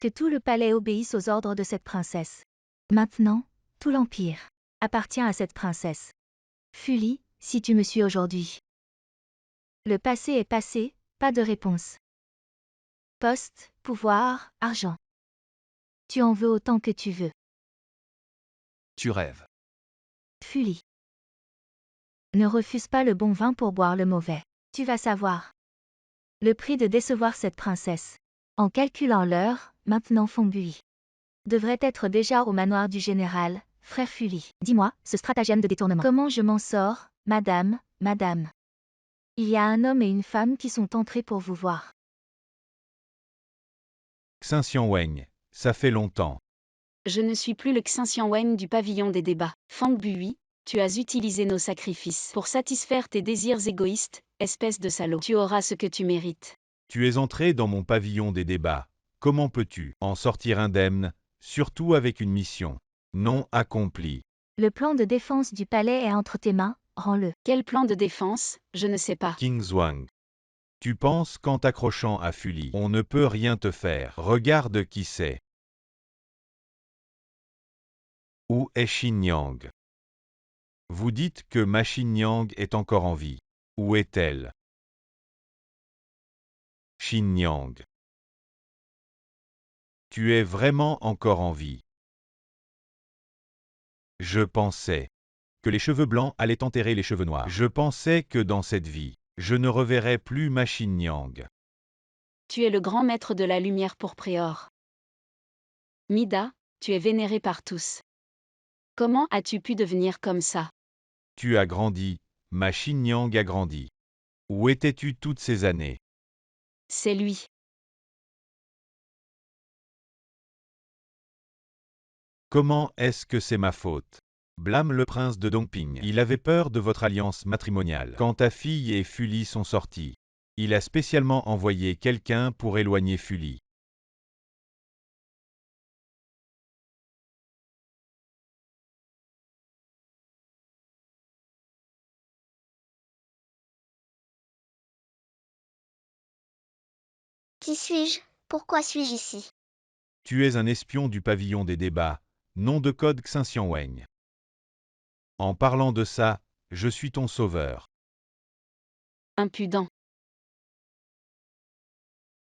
S1: que tout le palais obéisse aux ordres de cette princesse. Maintenant, tout l'empire appartient à cette princesse. Fully, si tu me suis aujourd'hui. Le passé est passé, pas de réponse. Poste, pouvoir, argent. Tu en veux autant que tu veux.
S3: Tu rêves.
S1: Fully. Ne refuse pas le bon vin pour boire le mauvais. Tu vas savoir le prix de décevoir cette princesse. En calculant l'heure, maintenant Fongbui devrait être déjà au manoir du général, frère Fully. Dis-moi, ce stratagème de détournement. Comment je m'en sors, madame, madame? Il y a un homme et une femme qui sont entrés pour vous voir.
S2: Xin Weng, ça fait longtemps.
S4: Je ne suis plus le Xin Wen du pavillon des débats. Fang Bui, tu as utilisé nos sacrifices pour satisfaire tes désirs égoïstes, espèce de salaud. Tu auras ce que tu mérites.
S2: Tu es entré dans mon pavillon des débats. Comment peux-tu en sortir indemne, surtout avec une mission non accomplie?
S1: Le plan de défense du palais est entre tes mains, rends-le.
S4: Quel plan de défense? Je ne sais pas.
S2: Kingswang. Tu penses qu'en t'accrochant à Fully, on ne peut rien te faire? Regarde qui c'est. Où est Xin Yang? Vous dites que ma Xin Yang est encore en vie. Où est-elle? Xin Yang. Tu es vraiment encore en vie. Je pensais que les cheveux blancs allaient enterrer les cheveux noirs. Je pensais que dans cette vie, je ne reverrais plus ma Xin Yang.
S4: Tu es le grand maître de la lumière pour Préor. Mida, tu es vénéré par tous. Comment as-tu pu devenir comme ça?
S2: Tu as grandi, ma Xin Yang a grandi. Où étais-tu toutes ces années?
S4: C'est lui.
S2: Comment est-ce que c'est ma faute? Blâme le prince de Dongping. Il avait peur de votre alliance matrimoniale. Quand ta fille et Fully sont sortis, il a spécialement envoyé quelqu'un pour éloigner Fully.
S5: Qui suis-je? Pourquoi suis-je ici?
S2: Tu es un espion du pavillon des débats, nom de code Xin Weng. En parlant de ça, je suis ton sauveur.
S4: Impudent.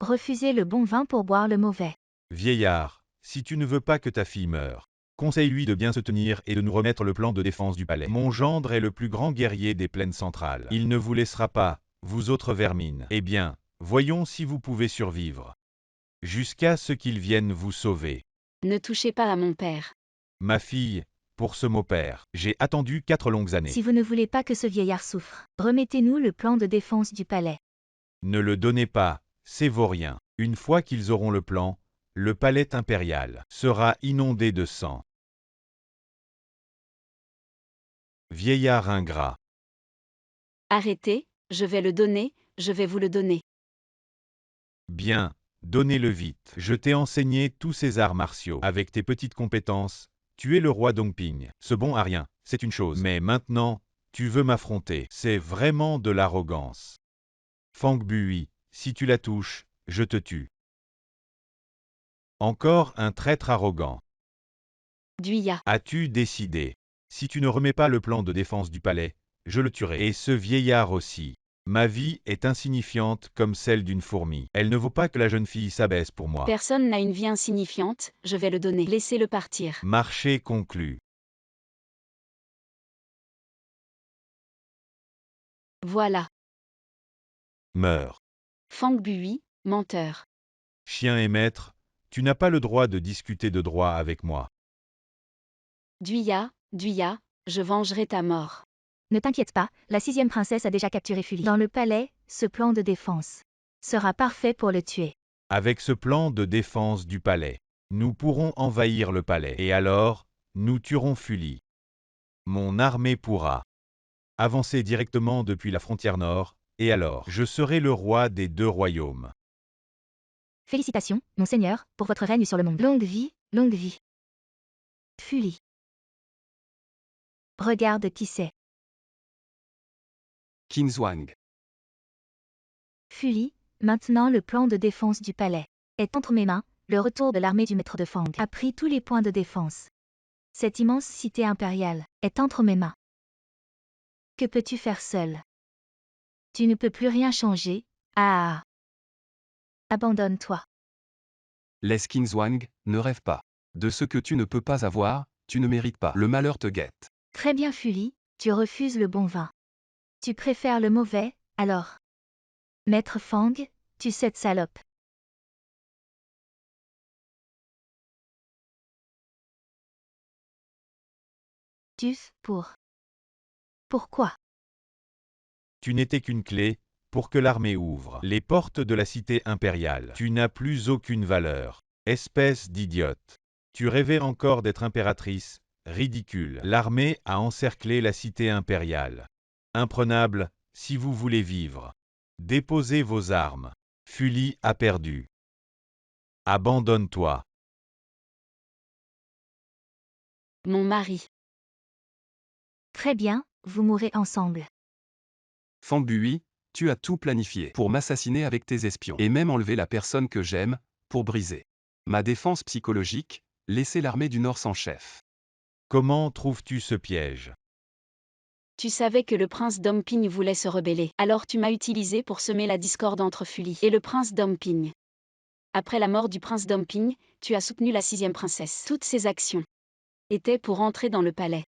S1: Refusez le bon vin pour boire le mauvais.
S2: Vieillard, si tu ne veux pas que ta fille meure, conseille-lui de bien se tenir et de nous remettre le plan de défense du palais. Mon gendre est le plus grand guerrier des plaines centrales. Il ne vous laissera pas, vous autres vermines. Eh bien, voyons si vous pouvez survivre. Jusqu'à ce qu'il vienne vous sauver.
S4: Ne touchez pas à mon père.
S2: Ma fille, pour ce mot père, j'ai attendu 4 longues années.
S1: Si vous ne voulez pas que ce vieillard souffre, remettez-nous le plan de défense du palais.
S2: Ne le donnez pas, c'est vaurien. Une fois qu'ils auront le plan, le palais impérial sera inondé de sang. Vieillard ingrat.
S4: Arrêtez, je vais le donner, je vais vous le donner.
S2: Bien, donnez-le vite. Je t'ai enseigné tous ces arts martiaux. Avec tes petites compétences, tu es le roi Dongping. Ce bon à rien, c'est une chose. Mais maintenant, tu veux m'affronter. C'est vraiment de l'arrogance. Fang Bui, si tu la touches, je te tue. Encore un traître arrogant.
S4: Duya.
S2: As-tu décidé? Si tu ne remets pas le plan de défense du palais, je le tuerai. Et ce vieillard aussi. Ma vie est insignifiante comme celle d'une fourmi. Elle ne vaut pas que la jeune fille s'abaisse pour moi.
S4: Personne n'a une vie insignifiante, je vais le donner. Laissez-le partir.
S2: Marché conclu.
S4: Voilà.
S2: Meurs.
S4: Fang Bui, menteur.
S2: Chien et maître, tu n'as pas le droit de discuter de droit avec moi.
S4: Duya, je vengerai ta mort.
S1: Ne t'inquiète pas, la 6e princesse a déjà capturé Fuli. Dans le palais, ce plan de défense sera parfait pour le tuer.
S2: Avec ce plan de défense du palais, nous pourrons envahir le palais. Et alors, nous tuerons Fuli. Mon armée pourra avancer directement depuis la frontière nord, et alors, je serai le roi des 2 royaumes.
S1: Félicitations, mon seigneur, pour votre règne sur le monde. Longue vie, longue vie. Fuli. Regarde qui c'est.
S3: Qinzhuang.
S1: Fuli, maintenant le plan de défense du palais est entre mes mains. Le retour de l'armée du maître de Fang a pris tous les points de défense. Cette immense cité impériale est entre mes mains. Que peux-tu faire seul? Tu ne peux plus rien changer. Ah. Abandonne-toi.
S3: Laisse Qinzhuang, ne rêve pas. De ce que tu ne peux pas avoir, tu ne mérites pas. Le malheur te guette.
S1: Très bien Fuli, tu refuses le bon vin. Tu préfères le mauvais, alors. Maître Fang, tu cette salope. Pourquoi?
S2: Tu n'étais qu'une clé pour que l'armée ouvre les portes de la cité impériale. Tu n'as plus aucune valeur. Espèce d'idiote. Tu rêvais encore d'être impératrice. Ridicule. L'armée a encerclé la cité impériale. Imprenable, si vous voulez vivre. Déposez vos armes. Fuli a perdu. Abandonne-toi.
S4: Mon mari.
S1: Très bien, vous mourrez ensemble.
S3: Fang Bui, tu as tout planifié pour m'assassiner avec tes espions. Et même enlever la personne que j'aime, pour briser ma défense psychologique, laisser l'armée du Nord sans chef.
S2: Comment trouves-tu ce piège?
S4: Tu savais que le prince Domping voulait se rebeller. Alors tu m'as utilisé pour semer la discorde entre Fuli et le prince Domping. Après la mort du prince Domping, tu as soutenu la 6e princesse. Toutes ces actions étaient pour entrer dans le palais.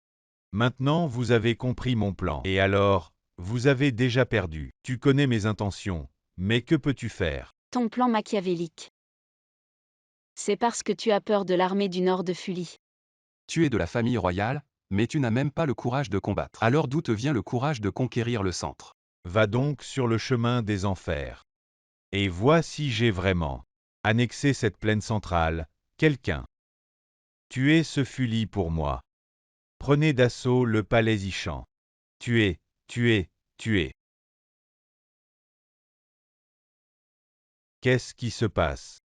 S2: Maintenant vous avez compris mon plan. Et alors, vous avez déjà perdu. Tu connais mes intentions, mais que peux-tu faire?
S4: Ton plan machiavélique. C'est parce que tu as peur de l'armée du nord de Fuli.
S3: Tu es de la famille royale, mais tu n'as même pas le courage de combattre. Alors d'où te vient le courage de conquérir le centre?
S2: Va donc sur le chemin des enfers. Et vois si j'ai vraiment annexé cette plaine centrale, quelqu'un. Tuez ce Fuli pour moi. Prenez d'assaut le palais Yishan. Tuez, tuez, tuez. Qu'est-ce qui se passe?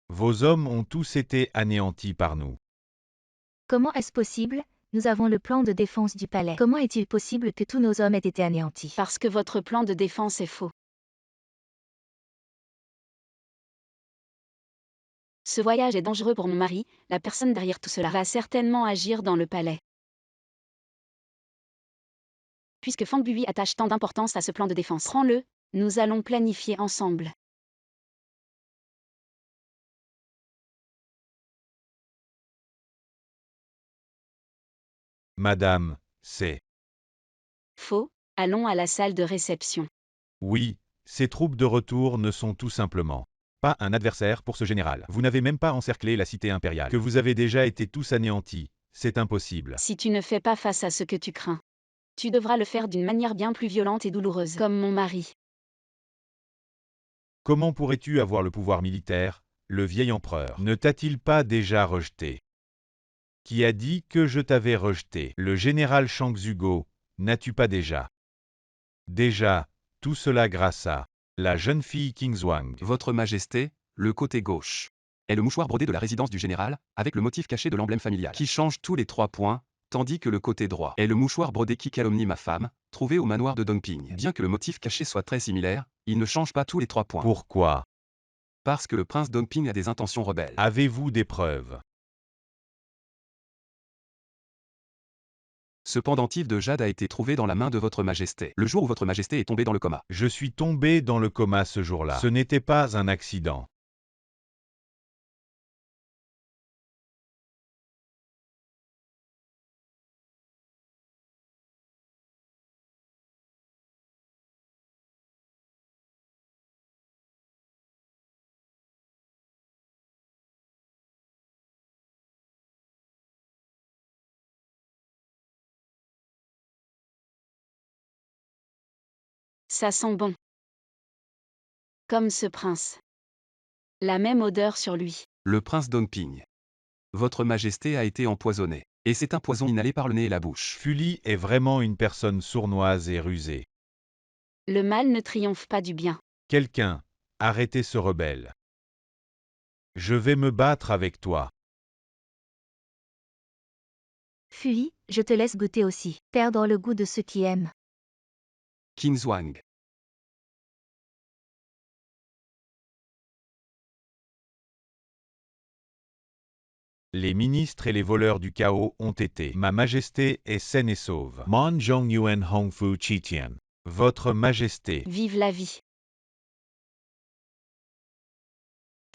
S2: Vos hommes ont tous été anéantis par nous.
S1: Comment est-ce possible? Nous avons le plan de défense du palais. Comment est-il possible que tous nos hommes aient été anéantis?
S4: Parce que votre plan de défense est faux. Ce voyage est dangereux pour mon mari, la personne derrière tout cela va certainement agir dans le palais. Puisque Fang Bui attache tant d'importance à ce plan de défense, prends-le, nous allons planifier ensemble.
S2: Madame, c'est...
S4: Faux, allons à la salle de réception.
S2: Oui, ces troupes de retour ne sont tout simplement pas un adversaire pour ce général. Vous n'avez même pas encerclé la cité impériale. Que vous avez déjà été tous anéantis, c'est impossible.
S4: Si tu ne fais pas face à ce que tu crains, tu devras le faire d'une manière bien plus violente et douloureuse, comme mon mari.
S2: Comment pourrais-tu avoir le pouvoir militaire? Le vieil empereur ne t'a-t-il pas déjà rejeté? Qui a dit que je t'avais rejeté? Le général Shang Zugo, n'as-tu pas déjà? Déjà, tout cela grâce à la jeune fille Qinzhuang.
S3: Votre Majesté, le côté gauche est le mouchoir brodé de la résidence du général, avec le motif caché de l'emblème familial, qui change tous les 3 points, tandis que le côté droit est le mouchoir brodé qui calomnie ma femme, trouvé au manoir de Dongping. Bien que le motif caché soit très similaire, il ne change pas tous les 3 points.
S2: Pourquoi?
S3: Parce que le prince Dongping a des intentions rebelles.
S2: Avez-vous des preuves?
S3: Ce pendentif de jade a été trouvé dans la main de votre majesté, le jour où votre majesté est tombée dans le coma.
S2: Je suis tombé dans le coma ce jour-là. Ce n'était pas un accident.
S4: Ça sent bon. Comme ce prince. La même odeur sur lui.
S3: Le prince Dongping. Votre majesté a été empoisonné. Et c'est un poison inhalé par le nez et la bouche.
S2: Fuli est vraiment une personne sournoise et rusée.
S4: Le mal ne triomphe pas du bien.
S2: Quelqu'un, arrêtez ce rebelle. Je vais me battre avec toi.
S1: Fuli, je te laisse goûter aussi. Perdre le goût de ceux qui aiment.
S3: Qin Zhuang.
S2: Les ministres et les voleurs du chaos ont été. Ma majesté est saine et sauve. Mon Zhong Yuan Hongfu Chitian. Votre majesté.
S4: Vive la vie.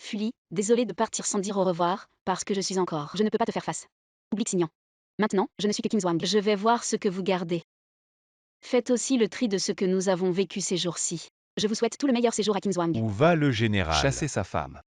S4: Fuli, désolé de partir sans dire au revoir, parce que je suis encore. Je ne peux pas te faire face. Oublie Xignan. Maintenant, je ne suis que Qin Zhuang. Je vais voir ce que vous gardez. Faites aussi le tri de ce que nous avons vécu ces jours-ci. Je vous souhaite tout le meilleur séjour à Qin Zhuang.
S2: Où va le général?
S3: Chasser sa femme.